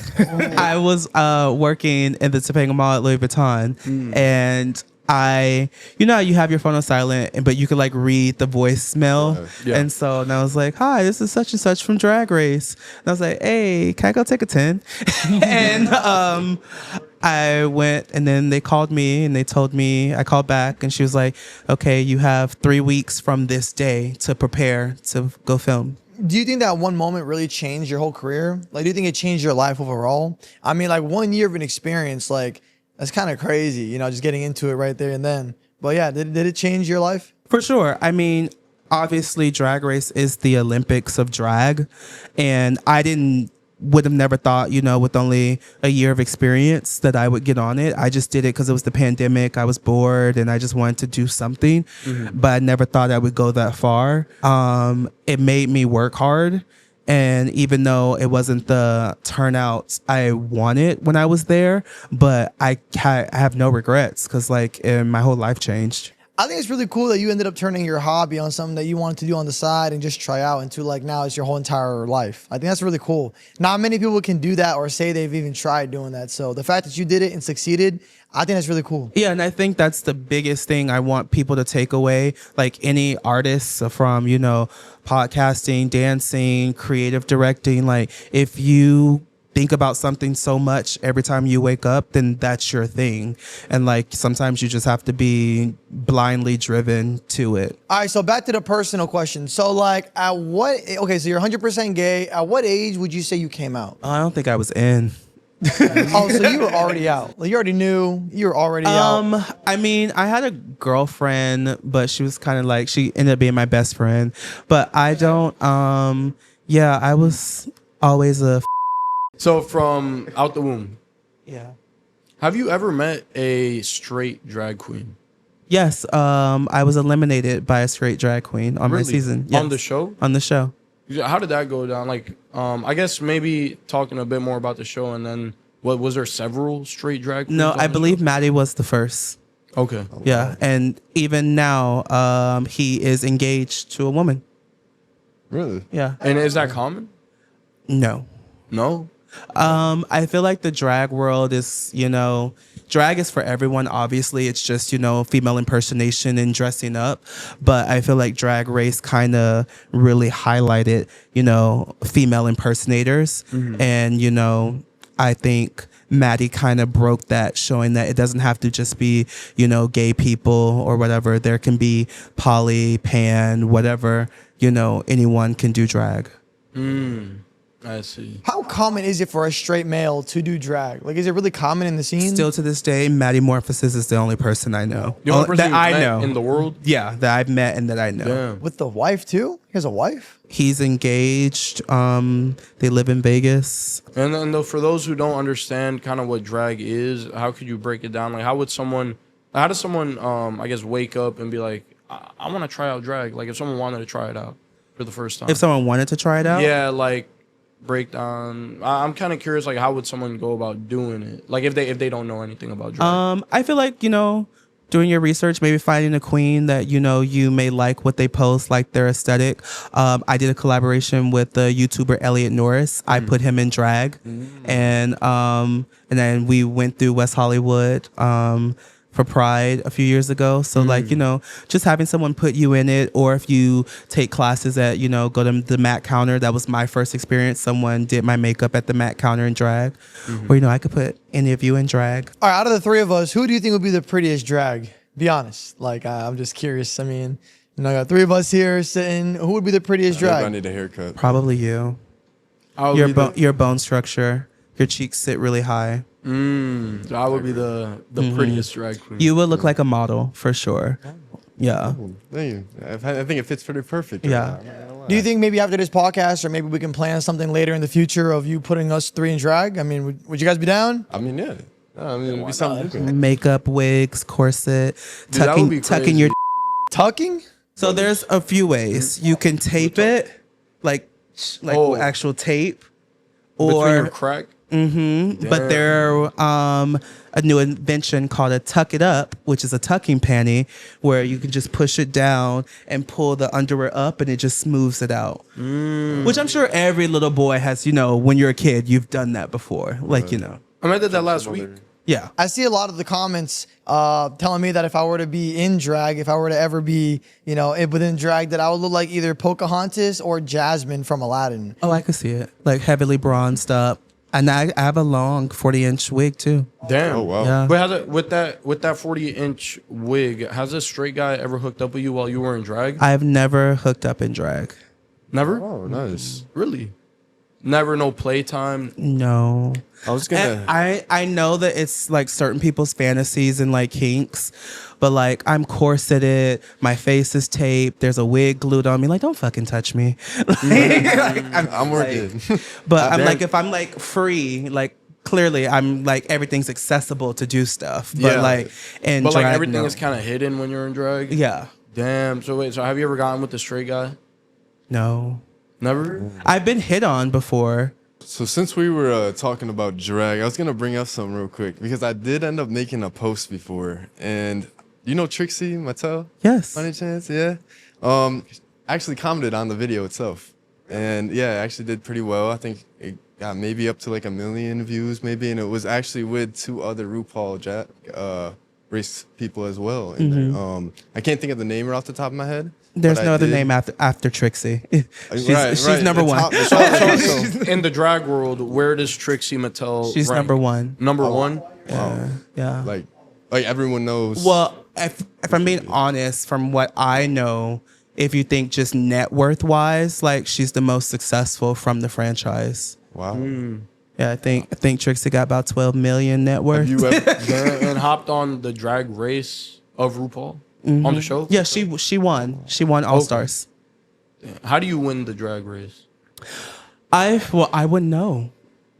I was working in the Topanga Mall at Louis Vuitton, and you have your phone on silent, but you could like read the voicemail. Yeah. And I was like, hi, this is such and such from Drag Race. And I was like, hey, can I go take a 10? And I went, and then they called me and they told me, I called back and she was like, okay, you have 3 weeks from this day to prepare to go film. Do you think that one moment really changed your whole career? Like, do you think it changed your life overall? I mean, like 1 year of an experience, like that's kind of crazy, just getting into it right there and then. But yeah, did it change your life? For sure. I mean, obviously Drag Race is the Olympics of drag, and would have never thought, with only a year of experience that I would get on it. I just did it because it was the pandemic. I was bored and I just wanted to do something, but I never thought I would go that far. It made me work hard. And even though it wasn't the turnout I wanted when I was there, but I have no regrets because my whole life changed. I think it's really cool that you ended up turning your hobby on something that you wanted to do on the side and just try out into now it's your whole entire life. I think that's really cool. Not many people can do that or say they've even tried doing that. So the fact that you did it and succeeded, I think that's really cool. Yeah, and I think that's the biggest thing I want people to take away. Like any artists from, podcasting, dancing, creative directing, if you think about something so much every time you wake up, then that's your thing. And sometimes you just have to be blindly driven to it. All right, so back to the personal question. So so you're 100% gay. At what age would you say you came out? I don't think I was in. Oh, so you were already out. Like you already knew. You were already out. I mean, I had a girlfriend, but she was kind of like she ended up being my best friend. But I don't. Yeah, I was always a. So from out the womb, Yeah. have you ever met a straight drag queen? Yes. I was eliminated by a straight drag queen on my Really? season. On Yes. the show? On the show. How did that go down? Like, I guess maybe talking a bit more about the show, and then what was there several straight drag queens? No, on I the believe show? Maddie was the first. Okay. Yeah, and even now, he is engaged to a woman. Really? Yeah. And is that common? No. No. I feel like the drag world is, drag is for everyone. Obviously, it's just, female impersonation and dressing up. But I feel like Drag Race kind of really highlighted, female impersonators. And, I think Maddie kind of broke that, showing that it doesn't have to just be, gay people or whatever. There can be poly, pan, whatever, anyone can do drag. I see. How common is it for a straight male to do drag? Like, is it really common in the scene? Still to this day, Maddie Morphosis is the only person I know. The only person that you've I met know in the world? Yeah, that I've met and that I know. Damn. With the wife too? He has a wife? He's engaged. They live in Vegas. And then, though, for those who don't understand kind of what drag is, how could you break it down? Like, how does someone, I guess, wake up and be like, I want to try out drag? Like, if someone wanted to try it out for the first time. If someone wanted to try it out, Yeah, like, breakdown. I'm kind of curious, like, how would someone go about doing it? Like, if they don't know anything about drag. I feel like doing your research, maybe finding a queen that you may like what they post, like their aesthetic. I did a collaboration with the YouTuber Elliot Norris. I put him in drag, and then we went through West Hollywood for Pride a few years ago. So just having someone put you in it, or if you take classes at go to the Mac counter. That was my first experience. Someone did my makeup at the Mac counter in drag, or I could put any of you in drag. All right, out of the three of us, who do you think would be the prettiest drag? Be honest. Like, I'm just curious. I mean, I got three of us here sitting. Who would be the prettiest I drag? need a haircut. Probably you. Your bone structure, your cheeks sit really high. So I would be the prettiest drag queen. You would look like a model for sure. Yeah. Thank you. I think it fits pretty perfect. Yeah. Do you think maybe after this podcast, or maybe we can plan something later in the future of you putting us three in drag? I mean, would you guys be down? I mean, yeah. It'd be something different. Makeup, wigs, corset, that would be tucking crazy. your. Tucking? So there's a few ways you can tape it, like Oh. actual tape, Between your or crack. but there a new invention called a tuck it up, which is a tucking panty where you can just push it down and pull the underwear up and it just smooths it out. Which I'm sure every little boy has, when you're a kid, you've done that before. Like, I did that last week. Yeah. I see a lot of the comments telling me that if I were to be in drag, if I were to ever be, within drag, that I would look like either Pocahontas or Jasmine from Aladdin. Oh, I could see it. Like heavily bronzed up. And I have a long 40-inch wig too. Damn. Oh, wow. Yeah. But with that 40-inch wig, has a straight guy ever hooked up with you while you were in drag? I've never hooked up in drag. Never? Oh, nice. Really? Never, no playtime. No. I was And gonna. I know that it's like certain people's fantasies and like kinks, but like I'm corseted, my face is taped, there's a wig glued on me. Like, don't fucking touch me. I'm working. But I'm Damn. like, if I'm like free, like clearly I'm like everything's accessible to do stuff. But Yeah. like in But drag, like everything no. is kind of hidden when you're in drag. Yeah. Damn. So wait. So have you ever gotten with the straight guy? No. Never. I've been hit on before. So since we were talking about drag, I was gonna bring up something real quick because I did end up making a post before, and Trixie Mattel? Yes. By any chance? Yeah. Actually commented on the video itself, and yeah, it actually did pretty well. I think it got maybe up to like 1 million views, maybe, and it was actually with 2 other RuPaul race people as well. And I can't think of the name right off the top of my head. There's but no I other did- name after Trixie. She's Right. number The one. top- the top- In the drag world, where does Trixie Mattel? She's rank? number one. Number one. Yeah. like everyone knows. Well, if I'm being honest, from what I know, if you think just net worth wise, like she's the most successful from the franchise. Wow. Yeah, I think Trixie got about 12 million net worth. Have you ever? And hopped on the drag race of RuPaul on the show. Yeah, she won. She won All Stars. How do you win the drag race? I wouldn't know.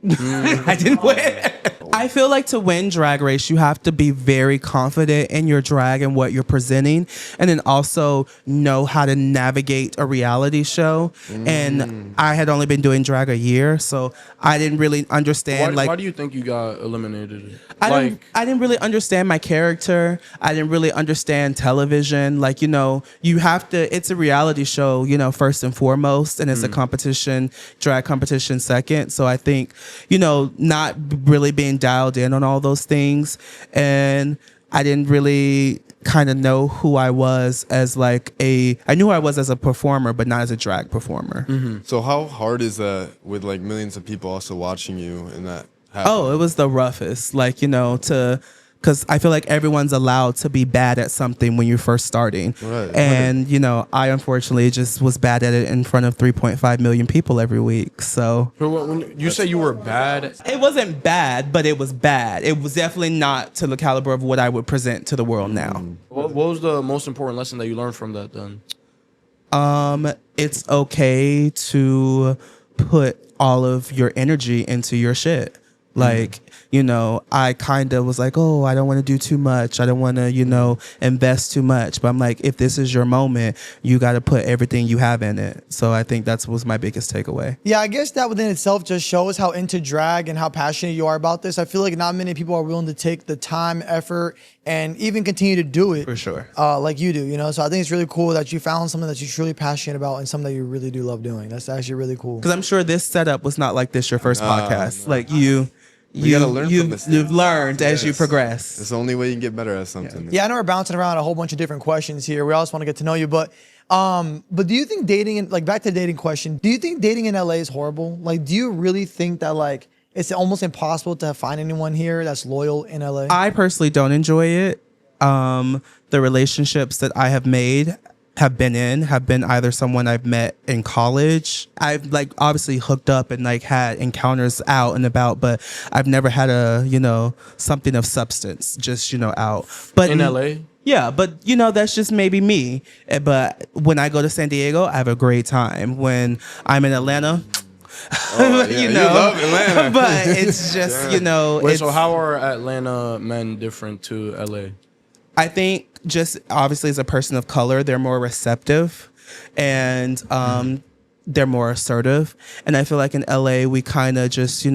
I didn't win. I feel like to win Drag Race, you have to be very confident in your drag and what you're presenting, and then also know how to navigate a reality show. And I had only been doing drag a year, so I didn't really understand. Why do you think you got eliminated? I didn't really understand my character. I didn't really understand television. Like, you have to, it's a reality show, first and foremost, and it's a competition, drag competition second. So I think, not really being dialed in on all those things. And I didn't really kind of know who I was as I knew who I was as a performer, but not as a drag performer. So how hard is that with like millions of people also watching you and that happening? Oh, it was the roughest. Because I feel like everyone's allowed to be bad at something when you're first starting. Right. And, I unfortunately just was bad at it in front of 3.5 million people every week. So when you say you were bad, it wasn't bad, but it was bad. It was definitely not to the caliber of what I would present to the world now. what was the most important lesson that you learned from that then? It's okay to put all of your energy into your shit. Like, I kind of was like, oh, I don't want to do too much. I don't want to, invest too much. But I'm like, if this is your moment, you got to put everything you have in it. So I think that was my biggest takeaway. Yeah, I guess that within itself just shows how into drag and how passionate you are about this. I feel like not many people are willing to take the time, effort, and even continue to do it. For sure. Like you do, So I think it's really cool that you found something that you're truly passionate about and something that you really do love doing. That's actually really cool. Because I'm sure this setup was not like this your first podcast. No. Like you gotta learn from mistakes. You've learned as you progress. It's the only way you can get better at something. Yeah, I know we're bouncing around a whole bunch of different questions here. We also want to get to know you, but do you think dating back to the dating question, do you think dating in LA is horrible? Like, do you really think that it's almost impossible to find anyone here that's loyal in LA? I personally don't enjoy it. The relationships that I have made have been either someone I've met in college. I've obviously hooked up and had encounters out and about, but I've never had something of substance just, out. But In LA? Yeah, but that's just maybe me. But when I go to San Diego, I have a great time. When I'm in Atlanta, You love Atlanta. but it's just, Wait, so how are Atlanta men different to LA? I think just obviously as a person of color, they're more receptive and they're more assertive. And I feel like in LA, we kind of just,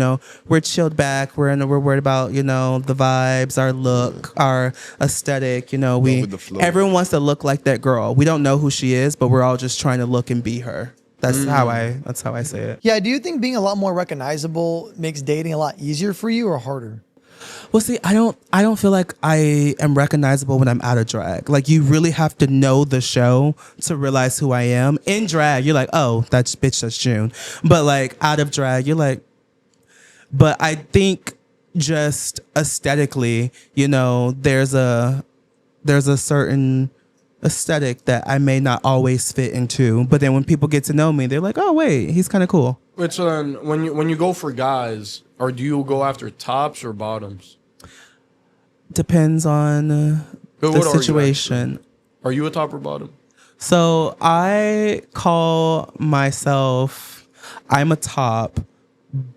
we're chilled back. We're worried about, the vibes, our look, our aesthetic. Everyone wants to look like that girl. We don't know who she is, but we're all just trying to look and be her. That's how I say it. Yeah, do you think being a lot more recognizable makes dating a lot easier for you or harder? Well, see, I don't feel like I am recognizable when I'm out of drag. Like, you really have to know the show to realize who I am. In drag, you're like, oh, that's June. But out of drag, you're like, but I think just aesthetically, there's a certain aesthetic that I may not always fit into. But then when people get to know me, they're like, oh, wait, he's kind of cool. Wait, so then when you go for guys, or do you go after tops or bottoms? Depends on the situation. Are you a top or bottom? So I call myself, I'm a top,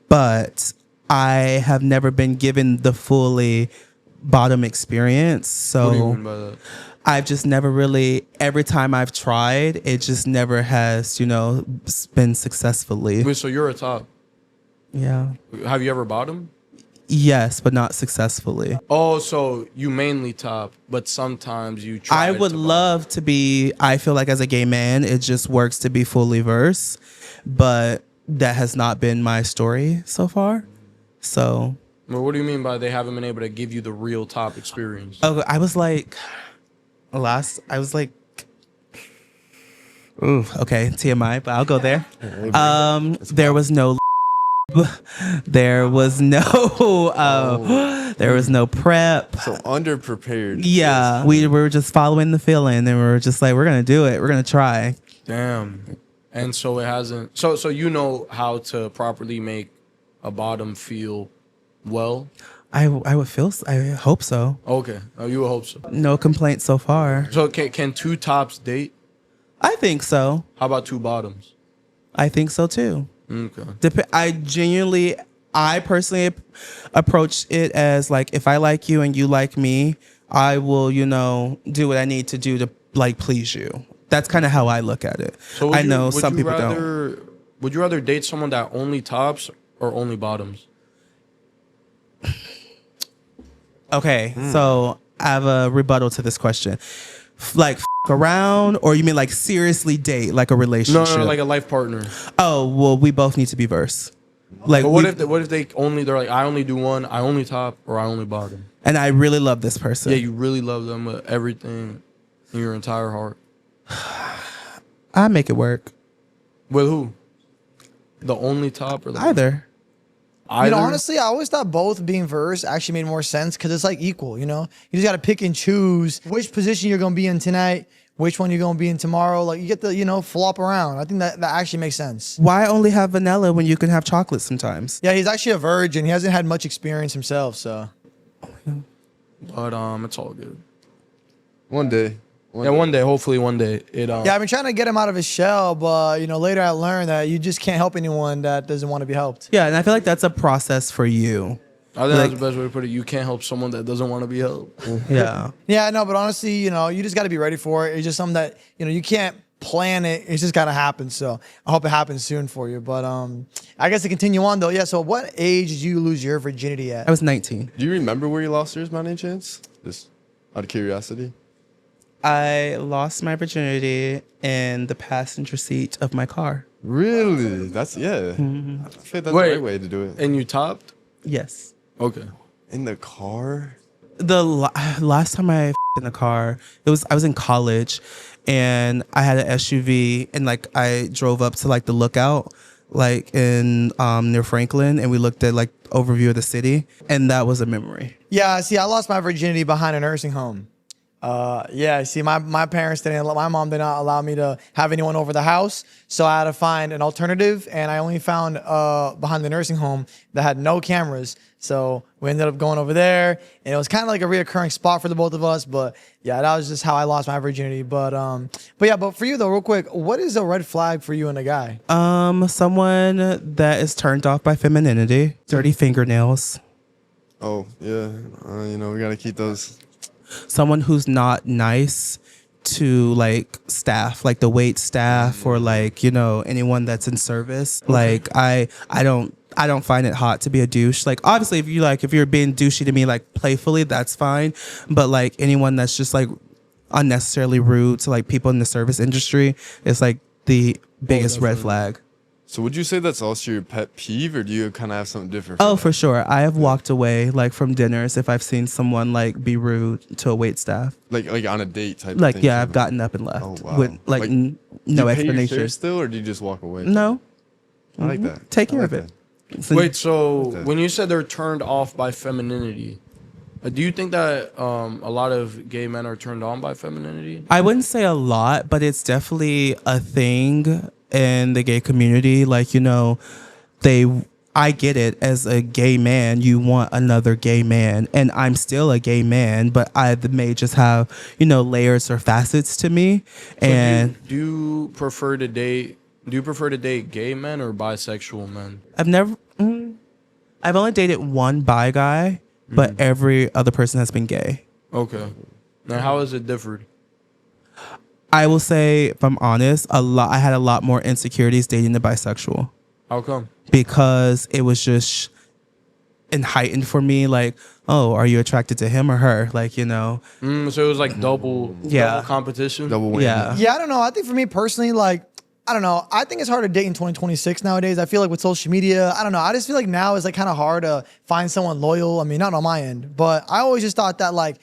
but I have never been given the fully bottom experience. So What do you mean by that? I've just never really, every time I've tried, it just never has, been successfully. Wait, so you're a top. Yeah. Have you ever bottom? Yes, but not successfully. Oh, so you mainly top, but sometimes you try I would to love to be, I feel like as a gay man, it just works to be fully verse, but that has not been my story so far. So. Well, what do you mean by they haven't been able to give you the real top experience? Oh, I was like, ooh, okay, TMI, but I'll go there. There was no there was no there was no prep. So underprepared. Yeah, we were just following the feeling, and we were just like, we're gonna do it. We're gonna try. Damn. And so it hasn't. So you know how to properly make a bottom feel well? I would feel. I hope so. Okay, you would hope so. No complaints so far. So can two tops date? I think so. How about two bottoms? I think so too. Okay. I personally approach it as like, if I like you and you like me, I will, do what I need to do to like please you. That's kind of how I look at it. So I know some people don't. Would you rather date someone that only tops or only bottoms? Okay, so I have a rebuttal to this question. Like around, or you mean like seriously date, like a relationship? No, like a life partner. Oh, well, we both need to be verse. Like, But what if they're like, I only do one, I only top, or I only bottom? and I really love this person. Yeah, you really love them with everything in your entire heart. I make it work. With who? The only top or the Either. Either? Honestly, I always thought both being verse actually made more sense because it's like equal, You just got to pick and choose which position you're going to be in tonight, which one you're going to be in tomorrow. Like you get to, flop around. I think that actually makes sense. Why only have vanilla when you can have chocolate sometimes? Yeah, he's actually a virgin. He hasn't had much experience himself, so. But it's all good. One day. One day, hopefully one day. Yeah, I've been trying to get him out of his shell, but later I learned that you just can't help anyone that doesn't want to be helped. Yeah, and I feel like that's a process for you. I think that's the best way to put it. You can't help someone that doesn't want to be helped. Yeah. Yeah, no, but honestly, you just got to be ready for it. It's just something that you can't plan it. It's just got to happen. So I hope it happens soon for you. But I guess to continue on though, yeah. So what age did you lose your virginity at? I was 19. Do you remember where you lost yours by any chance? Just out of curiosity. I lost my virginity in the passenger seat of my car. Really? That's, yeah. Mm-hmm. I feel that's the right way to do it. And you topped? Yes. Okay. In the car? The last time I in the car, I was in college, and I had an SUV, and like I drove up to like the lookout, like in near Franklin, and we looked at like overview of the city, and that was a memory. Yeah, see, I lost my virginity behind a nursing home. Yeah, see, my parents my mom did not allow me to have anyone over the house, so I had to find an alternative, and I only found behind the nursing home that had no cameras. So we ended up going over there, and it was kind of like a reoccurring spot for the both of us. But yeah, that was just how I lost my virginity. But for you though, real quick, what is a red flag for you and a guy? Someone that is turned off by femininity, dirty fingernails. Oh, yeah. We got to keep those. Someone who's not nice to like staff, like the wait staff, or like anyone that's in service. Like I don't find it hot to be a douche. Like obviously if you're being douchey to me like playfully, that's fine, but like anyone that's just like unnecessarily rude to like people in the service industry is like the biggest red flag. So would you say that's also your pet peeve, or do you kind of have something different? For sure. I have walked away like from dinners if I've seen someone like be rude to a wait staff. Like on a date type like of thing? Yeah, I've gotten up and left. Oh, wow. With no do you pay your explanation. share still, or do you just walk away? No. I like that. Take care I of like it. that. Wait, so when you said they're turned off by femininity, do you think that a lot of gay men are turned on by femininity? I wouldn't say a lot, but it's definitely a thing in the gay community. Like, I get it. As a gay man, you want another gay man, and I'm still a gay man, but I may just have, layers or facets to me. So and do you prefer to date gay men or bisexual men? I've only dated one bi guy, but every other person has been gay. Okay. Now, how has it differed? I will say, if I'm honest, I had a lot more insecurities dating the bisexual. How come? Because it was just heightened for me. Like, oh, are you attracted to him or her? Like, So it was like double competition. Double win. Yeah. Yeah, I don't know. I think for me personally, like, I don't know. I think it's hard to date in 2026 nowadays. I feel like with social media, I don't know. I just feel like now it's like kind of hard to find someone loyal. I mean, not on my end, but I always just thought that like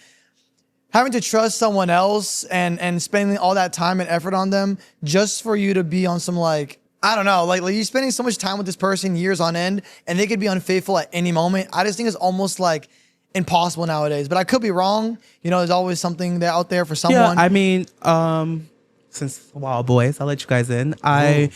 having to trust someone else and spending all that time and effort on them just for you to be on some like, I don't know, like you're spending so much time with this person years on end and they could be unfaithful at any moment. I just think it's almost like impossible nowadays, but I could be wrong. There's always something there out there for someone. Yeah, I mean, since Wild Boys, I'll let you guys in. I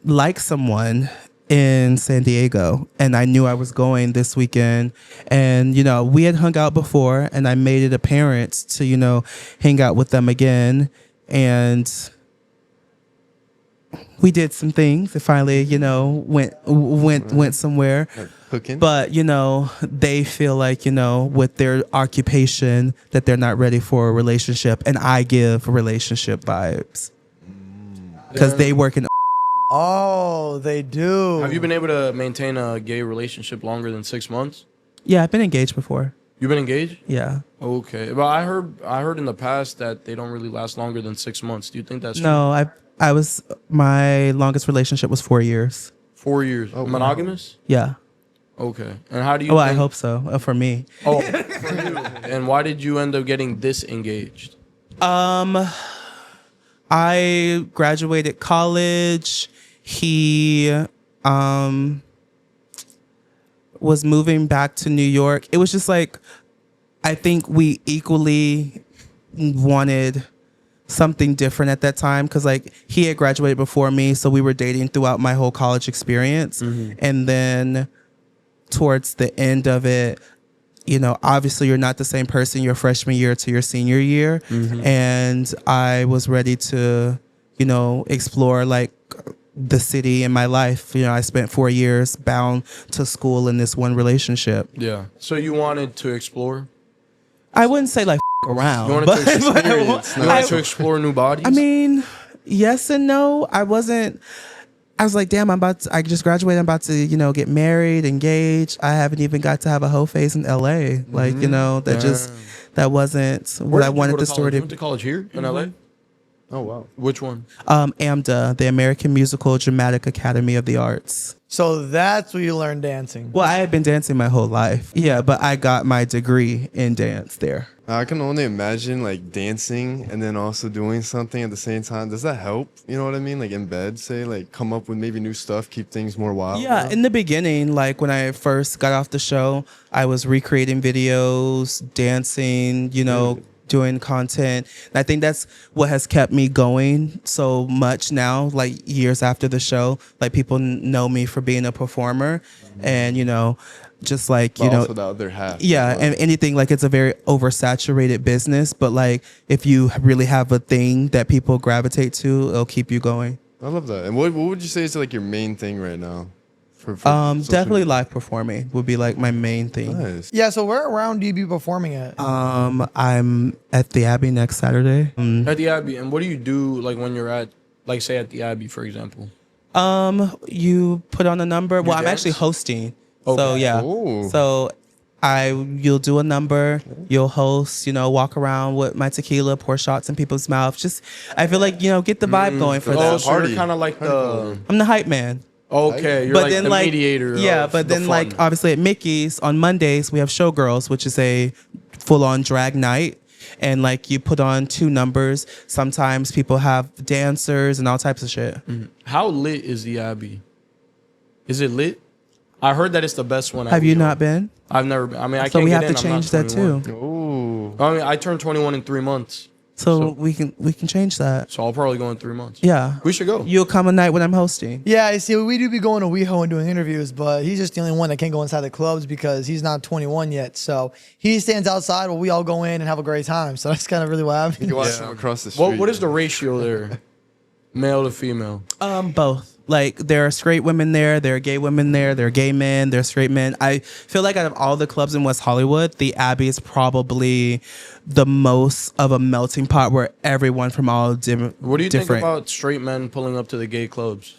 like someone in San Diego, and I knew I was going this weekend. And, you know, we had hung out before, and I made it apparent to, you know, hang out with them again. And we did some things. It finally, you know, went somewhere. Cooking. But, you know, they feel like, you know, with their occupation that they're not ready for a relationship. And I give relationship vibes. Because they work in... Oh, they do. Have you been able to maintain a gay relationship longer than 6 months? Yeah, I've been engaged before. You've been engaged? Yeah. Okay. Well, I heard in the past that they don't really last longer than 6 months. Do you think that's true? No, my longest relationship was 4 years. 4 years. Monogamous? Yeah. Okay. And how do you Oh, I hope so. For me. Oh, for you. And why did you end up getting disengaged? I graduated college. He was moving back to New York. It was just like, I think we equally wanted something different at that time, because like he had graduated before me, so we were dating throughout my whole college experience. And then towards the end of it, you know, obviously you're not the same person your freshman year to your senior year. And I was ready to, you know, explore like the city in my life. You know, I spent 4 years bound to school in this one relationship. Yeah. So you wanted to explore? I wouldn't say like around. You wanted but, to experience. You wanted to explore new bodies? I mean, yes and no. I was like, damn, I just graduated. I'm about to, you know, get married, engaged. I haven't even got to have a whole phase in LA. Like, you know, that wasn't what I wanted the story to. You went to college here in LA? Oh, wow. Which one? AMDA, the American Musical Dramatic Academy of the Arts. So that's where you learned dancing. Well, I had been dancing my whole life. Yeah, but I got my degree in dance there. I can only imagine like dancing and then also doing something at the same time. Does that help? You know what I mean? Like in bed, say, like come up with maybe new stuff, keep things more wild. Yeah, you know? in the beginning, like when I first got off the show, I was recreating videos, dancing, you know, doing content. And I think that's what has kept me going so much now, like years after the show. Like people know me for being a performer, and you know, just like But you know, also the other half. yeah, and anything, like it's a very oversaturated business. But like if you really have a thing that people gravitate to, it'll keep you going. I love that. And what would you say is like your main thing right now? For Definitely live performing would be like my main thing. Nice. Yeah, so where around do you be performing at? I'm at the Abbey next Saturday. At the Abbey. And what do you do like when you're at, like say at the Abbey, for example? You put on a number. Well, I'm dance? actually hosting. Okay. So yeah. Ooh. So you'll do a number, you'll host, you know, walk around with my tequila, pour shots in people's mouths. Just I feel like, you know, get the vibe going for Oh, that. so you're kind of like the... I'm the hype man. Okay, you're But like then the like mediator. yeah, of but the then like fun. obviously at Mickey's on Mondays we have Showgirls, which is a full-on drag night. And like you put on 2 numbers. Sometimes people have dancers and all types of shit. How lit is the Abbey? Is it lit? I heard that it's the best one. Have you not been? I've never been. I mean, I So can't we get have in. to I'm not change that 21. too. Ooh. I mean, I turned 21 in 3 months, So we can change that. so I'll probably go in 3 months. Yeah. We should go. You'll come a night when I'm hosting. Yeah, I see. We do be going to WeHo and doing interviews, but he's just the only one that can't go inside the clubs because he's not 21 yet. So he stands outside while we all go in and have a great time. So that's kind of really what You happens. can watch them across the street. What is the ratio there? Male to female? Both. Like there are straight women there, there are gay women there are gay men, there are straight men. I feel like out of all the clubs in West Hollywood, the Abbey is probably the most of a melting pot where everyone from all different. What do you think about straight men pulling up to the gay clubs?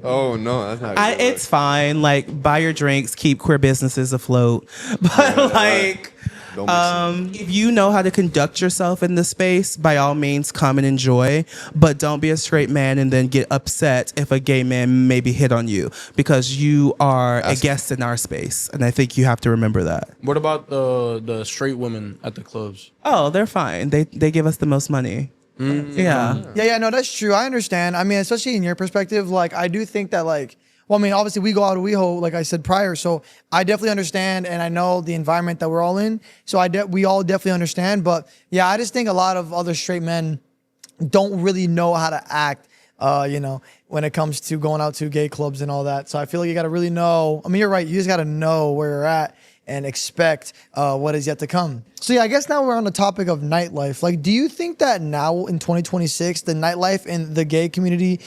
Oh no, that's not. It's fine. Like buy your drinks, keep queer businesses afloat. But like Don't mix it. if you know how to conduct yourself in the space, by all means come and enjoy. But don't be a straight man and then get upset if a gay man maybe hit on you, because you are a guest in our space. And I think you have to remember that. What about the straight women at the clubs? Oh, they're fine. They give us the most money. Yeah. Yeah, no, that's true. I understand. I mean, especially in your perspective, like I do think that like, well, I mean, obviously we go out to WeHo, like I said prior, so I definitely understand, and I know the environment that we're all in, so we all definitely understand. But yeah, I just think a lot of other straight men don't really know how to act, you know, when it comes to going out to gay clubs and all that. So I feel like you got to really know. I mean, you're right. You just got to know where you're at and expect what is yet to come. So yeah, I guess now we're on the topic of nightlife. Like, do you think that now in 2026, the nightlife in the gay community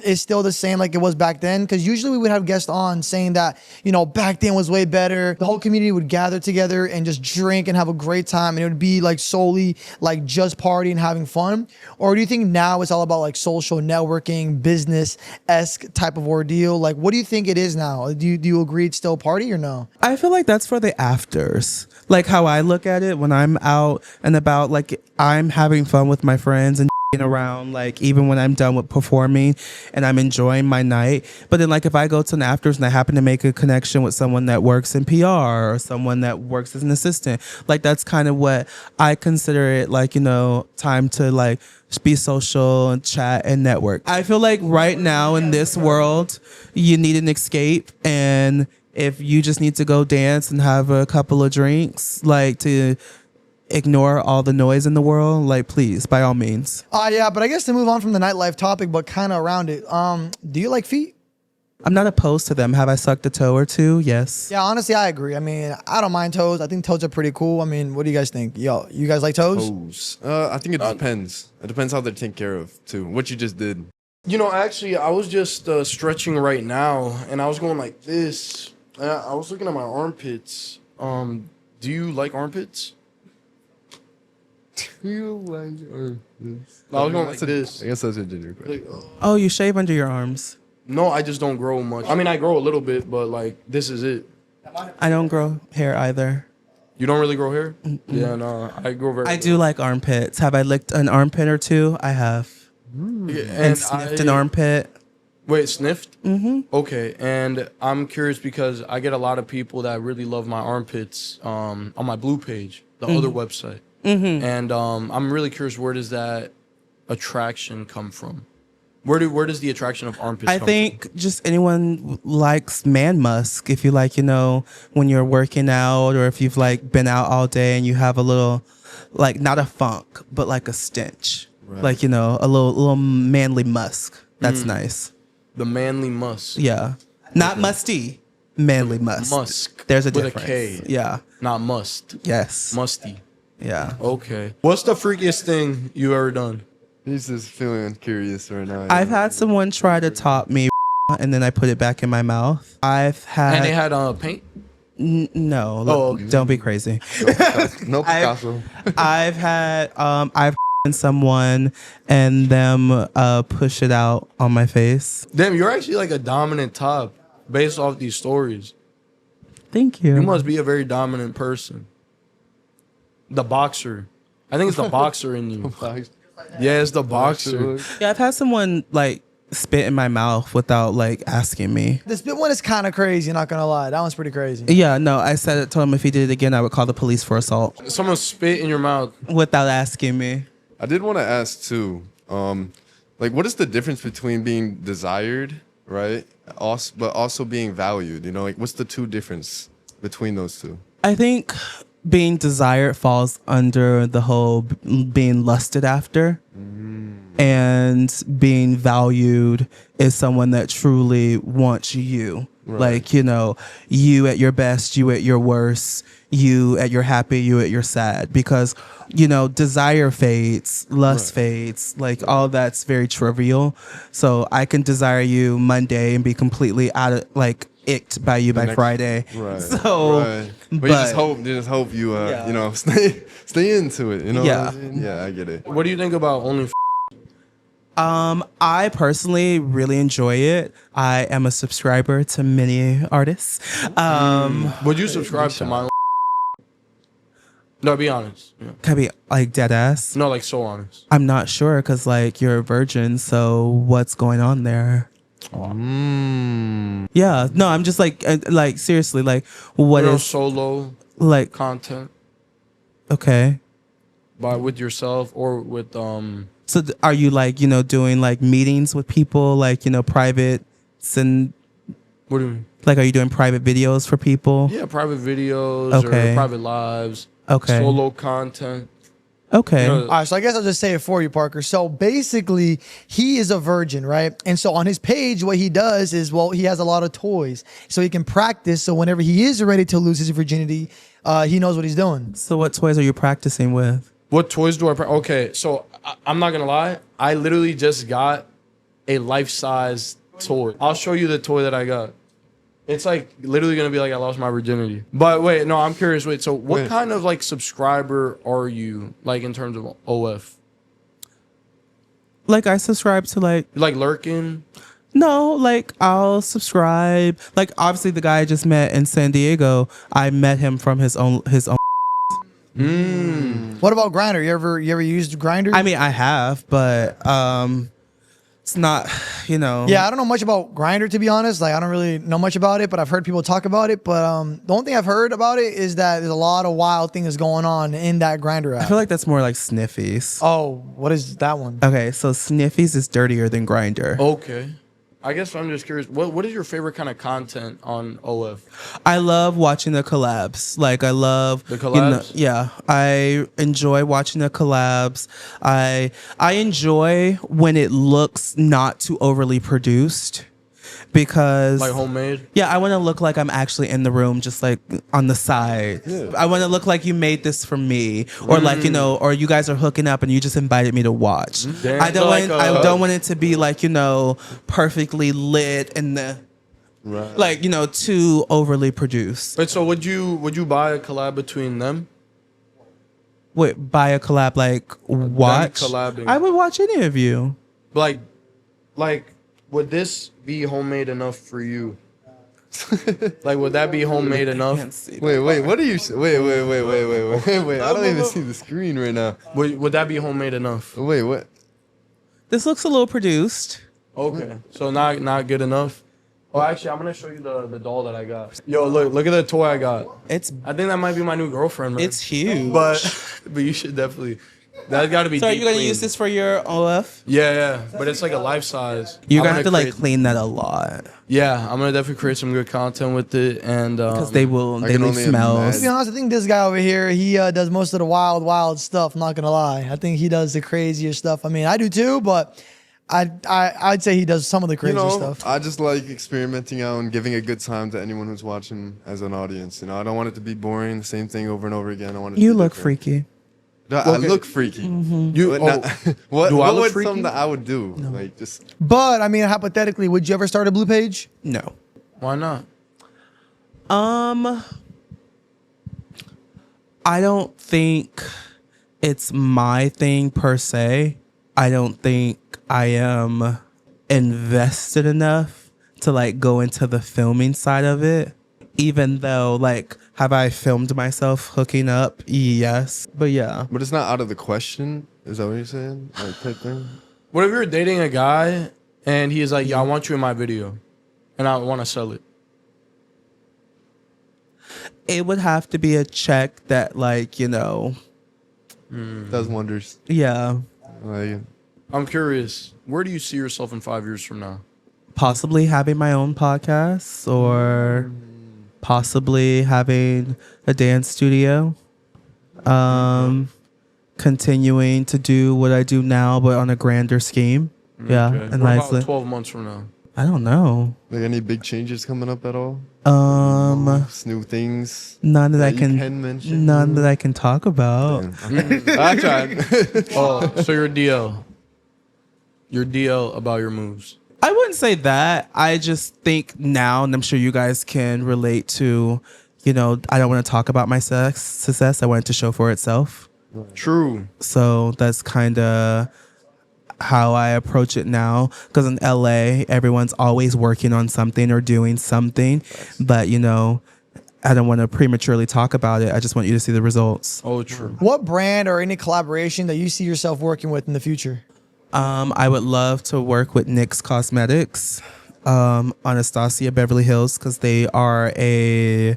is still the same like it was back then? Because usually we would have guests on saying that, you know, back then was way better. The whole community would gather together and just drink and have a great time. And it would be like solely like just partying and having fun. Or do you think now it's all about like social networking, business-esque type of ordeal? Like, what do you think it is now? Do you agree it's still party or no? I feel like that's for the afters. Like how I look at it when I'm out and about, like I'm having fun with my friends and around, like even when I'm done with performing and I'm enjoying my night. But then like if I go to an afters and I happen to make a connection with someone that works in PR or someone that works as an assistant, like that's kind of what I consider it, like, you know, time to like be social and chat and network. I feel like right now in this world, you need an escape, and if you just need to go dance and have a couple of drinks, like to ignore all the noise in the world, like please, by all means. Yeah, but I guess to move on from the nightlife topic, but kind of around it, do you like feet? I'm not opposed to them. Have I sucked a toe or two? Yes. Yeah, honestly, I agree. I mean, I don't mind toes. I think toes are pretty cool. I mean, what do you guys think? Yo, you guys like toes? Toes. I think it depends. It depends how they're taken care of too. What you just did. You know, actually, I was just stretching right now, and I was going like this. I was looking at my armpits. Do you like armpits? You like I was going like this. I guess that's a gender question. Oh, you shave under your arms. No, I just don't grow much. I mean, I grow a little bit, but like this is it. I don't grow hair either. You don't really grow hair? Yeah, no, I grow very. I do like armpits. Have I licked an armpit or two? I have. Yeah, And sniffed an armpit. Wait, sniffed? Mm-hmm. Okay, and I'm curious because I get a lot of people that really love my armpits on my Blue page, the other website. Mm-hmm. And I'm really curious, where does that attraction come from? Where does the attraction of armpits I come think just anyone likes man musk. If you like, you know, when you're working out, or if you've like been out all day and you have a little, like not a funk, but like a stench, like, you know, a little manly musk. That's nice. from? The manly musk. Yeah, not musty, manly musk. Musk. There's a with difference. a K. Yeah. Not must. Yes. Musty. Yeah. Okay. What's the freakiest thing you ever done? He's just feeling curious right now. I've had someone try to top me, and then I put it back in my mouth. I've had. And they had paint? No. Oh, okay. Don't be crazy. No Picasso. I've had I've someone and them push it out on my face. Damn, you're actually like a dominant top based off these stories. Thank you. You must be a very dominant person. The boxer. I think it's the boxer in you. Yeah, it's the boxer. Yeah, I've had someone like spit in my mouth without like asking me. The spit one is kind of crazy, not gonna lie. That one's pretty crazy. Yeah, no, I said it, told him if he did it again, I would call the police for assault Someone spit in your mouth. without asking me. I did want to ask too, like what is the difference between being desired, right? But also being valued, you know, like what's the two difference between those two? I think being desired falls under the whole being lusted after, and being valued is someone that truly wants you. Right. Like, you know, you at your best, you at your worst, you at your happy, you at your sad. Because, you know, desire fades, lust fades, like all that's very trivial. So I can desire you Monday and be completely out of like icked by you by Friday. Right. So, right. But you just hope you you know, stay into it. You know. Yeah. What I mean? Yeah, I get it. What do you think about only? I personally really enjoy it. I am a subscriber to many artists. Would you subscribe to my? No, be honest. Yeah. Can I be like dead ass? No, like so honest. I'm not sure because like you're a virgin, so what's going on there? Yeah, no, I'm just like seriously, like what You know, is solo like content okay? with yourself or with So are you like, you know, doing like meetings with people, like, you know, privates and What do you mean? like, are you doing private videos for people? Yeah, private videos Okay. or private lives. Okay. Solo content. Okay. All right, so I guess I'll just say it for you, Parker. So basically, he is a virgin, right? And so on his page, what he does is, well, he has a lot of toys, so he can practice. So whenever he is ready to lose his virginity, he knows what he's doing. So what toys are you practicing with? What toys do I? Okay, so I'm not gonna lie. I literally just got a life-size toy. I'll show you the toy that I got. It's like literally gonna be like I lost my virginity. But wait, no, I'm curious. Wait, so what kind of like subscriber are you like in terms of OF? Like I subscribe to like lurking? no, like I'll subscribe. Like obviously the guy I just met in San Diego, I met him from his own. What about Grindr? You ever used Grindr? I mean, I have, but it's not, you know. Yeah, I don't know much about Grindr, to be honest. Like, I don't really know much about it, but I've heard people talk about it. But the only thing I've heard about it is that there's a lot of wild things going on in that Grindr I app. feel like that's more like Sniffies. Oh, what is that one? Okay, so Sniffies is dirtier than Grindr. Okay. I guess I'm just curious. What is your favorite kind of content on OF? I love watching the collabs. Like I love The collabs? yeah, I enjoy watching the collabs. I enjoy when it looks not too overly produced because Like homemade? yeah, I want to look like I'm actually in the room, just like on the side. I want to look like you made this for me, or like you know, or you guys are hooking up and you just invited me to watch. Damn. I don't So want, like I don't want it to be like you know, perfectly lit and the like you know, too overly produced. But so would you buy a collab between them? Wait, buy a collab like watch? collabing. I would watch any of you. Like would this be homemade enough for you? Like would that be homemade enough? Wait, what are you? Wait. I don't even see the screen right now. Would that be homemade enough? Wait, what? This looks a little produced. Okay. So not good enough. Oh, actually, I'm gonna show you the doll that I got. Yo, look at the toy I got. I think that might be my new girlfriend, man. It's huge. But you should definitely. That's got to be. So are deep you gonna clean. use this for your OF? Yeah. But it's like a life size. You're gonna have to like clean that a lot Yeah, I'm gonna definitely create some good content with it, and because they can leave only smells. To be honest, I think this guy over here, he does most of the wild stuff. I'm not gonna lie. I think he does the crazier stuff. I mean, I do too, but I'd say he does some of the crazier stuff. I just like experimenting out and giving a good time to anyone who's watching as an audience. You know, I don't want it to be boring, the same thing over and over again. I want it You to be look different. freaky. No, I look freaky. You. What Do I look would freaky? something that I would do? Like just But I mean, hypothetically, would you ever start a blue page? No. Why not? I don't think it's my thing per se. I don't think I am invested enough to like go into the filming side of it. Even though like, have I filmed myself hooking up? Yes. But yeah. but it's not out of the question. Is that what you're saying? Like type thing? What if you're dating a guy and he's like, "Yo, I want you in my video, and I want to sell it." It would have to be a check that like, you know, Does wonders. yeah. Like I'm curious. Where do you see yourself in 5 years from now? Possibly having my own podcast or possibly having a dance studio. Continuing to do what I do now, but on a grander scheme. Yeah. Okay. And What nicely. about 12 months from now? I don't know. Like any big changes coming up at all? New things. None that I you can mention. none that I can talk about. I tried. Oh, so your DL. Your DL about your moves. I wouldn't say that. I just think now, and I'm sure you guys can relate to, you know, I don't want to talk about my success. I want it to show for itself. True. So that's kind of how I approach it now. Because in LA, everyone's always working on something or doing something. But, you know, I don't want to prematurely talk about it. I just want you to see the results. Oh, true. What brand or any collaboration that you see yourself working with in the future? I would love to work with NYX Cosmetics, Anastasia Beverly Hills, because they are a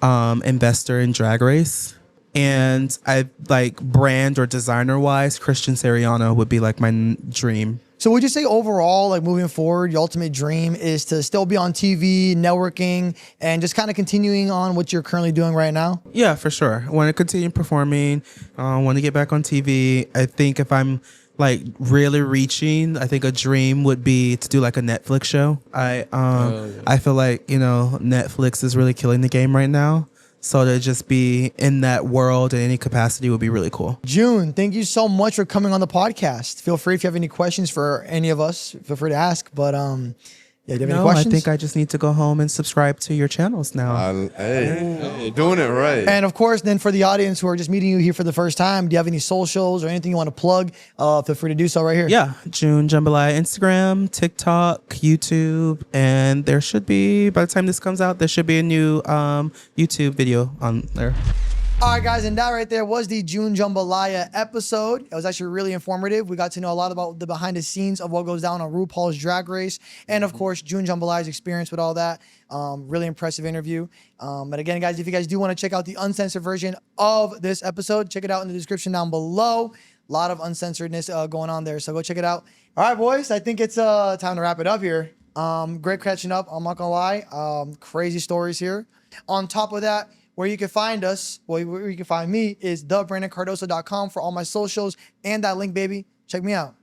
investor in Drag Race. And I like brand or designer wise, Christian Siriano would be like my dream. So would you say overall, like moving forward, your ultimate dream is to still be on TV, networking, and just kind of continuing on what you're currently doing right now? Yeah, for sure. I want to continue performing. Want to get back on TV. I think if I'm like really reaching, I think a dream would be to do like a Netflix show. I feel like, you know, Netflix is really killing the game right now. So to just be in that world in any capacity would be really cool. June, thank you so much for coming on the podcast. Feel free if you have any questions for any of us, feel free to ask. But yeah, do you have any questions? I think I just need to go home and subscribe to your channels now. Hey, doing it right. And of course, then for the audience who are just meeting you here for the first time, do you have any socials or anything you want to plug? Feel free to do so right here. Yeah, June Jambalaya, Instagram, TikTok, YouTube, and there should be, by the time this comes out, there should be a new YouTube video on there. All right, guys, and that right there was the June Jambalaya episode. It was actually really informative. We got to know a lot about the behind the scenes of what goes down on RuPaul's Drag Race, and of course, June Jambalaya's experience with all that. Really impressive interview. But again, guys, if you guys do want to check out the uncensored version of this episode, check it out in the description down below. A lot of uncensoredness going on there, so go check it out. All right, boys, I think it's time to wrap it up here. Great catching up. I'm not gonna lie. Crazy stories here. On top of that, where you can find us, where you can find me is thebrandoncardoso.com for all my socials and that link, baby. Check me out.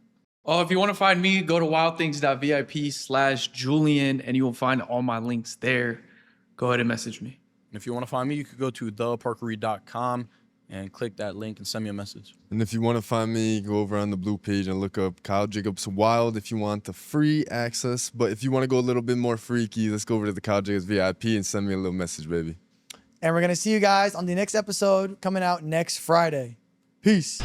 Oh, if you want to find me, go to wildthings.vip/Julian, and you will find all my links there. Go ahead and message me. And if you want to find me, you could go to theparkery.com and click that link and send me a message. And if you want to find me, go over on the blue page and look up Kyle Jacobs Wild if you want the free access. But if you want to go a little bit more freaky, let's go over to the Kyle Jacobs VIP and send me a little message, baby. And we're going to see you guys on the next episode coming out next Friday. Peace.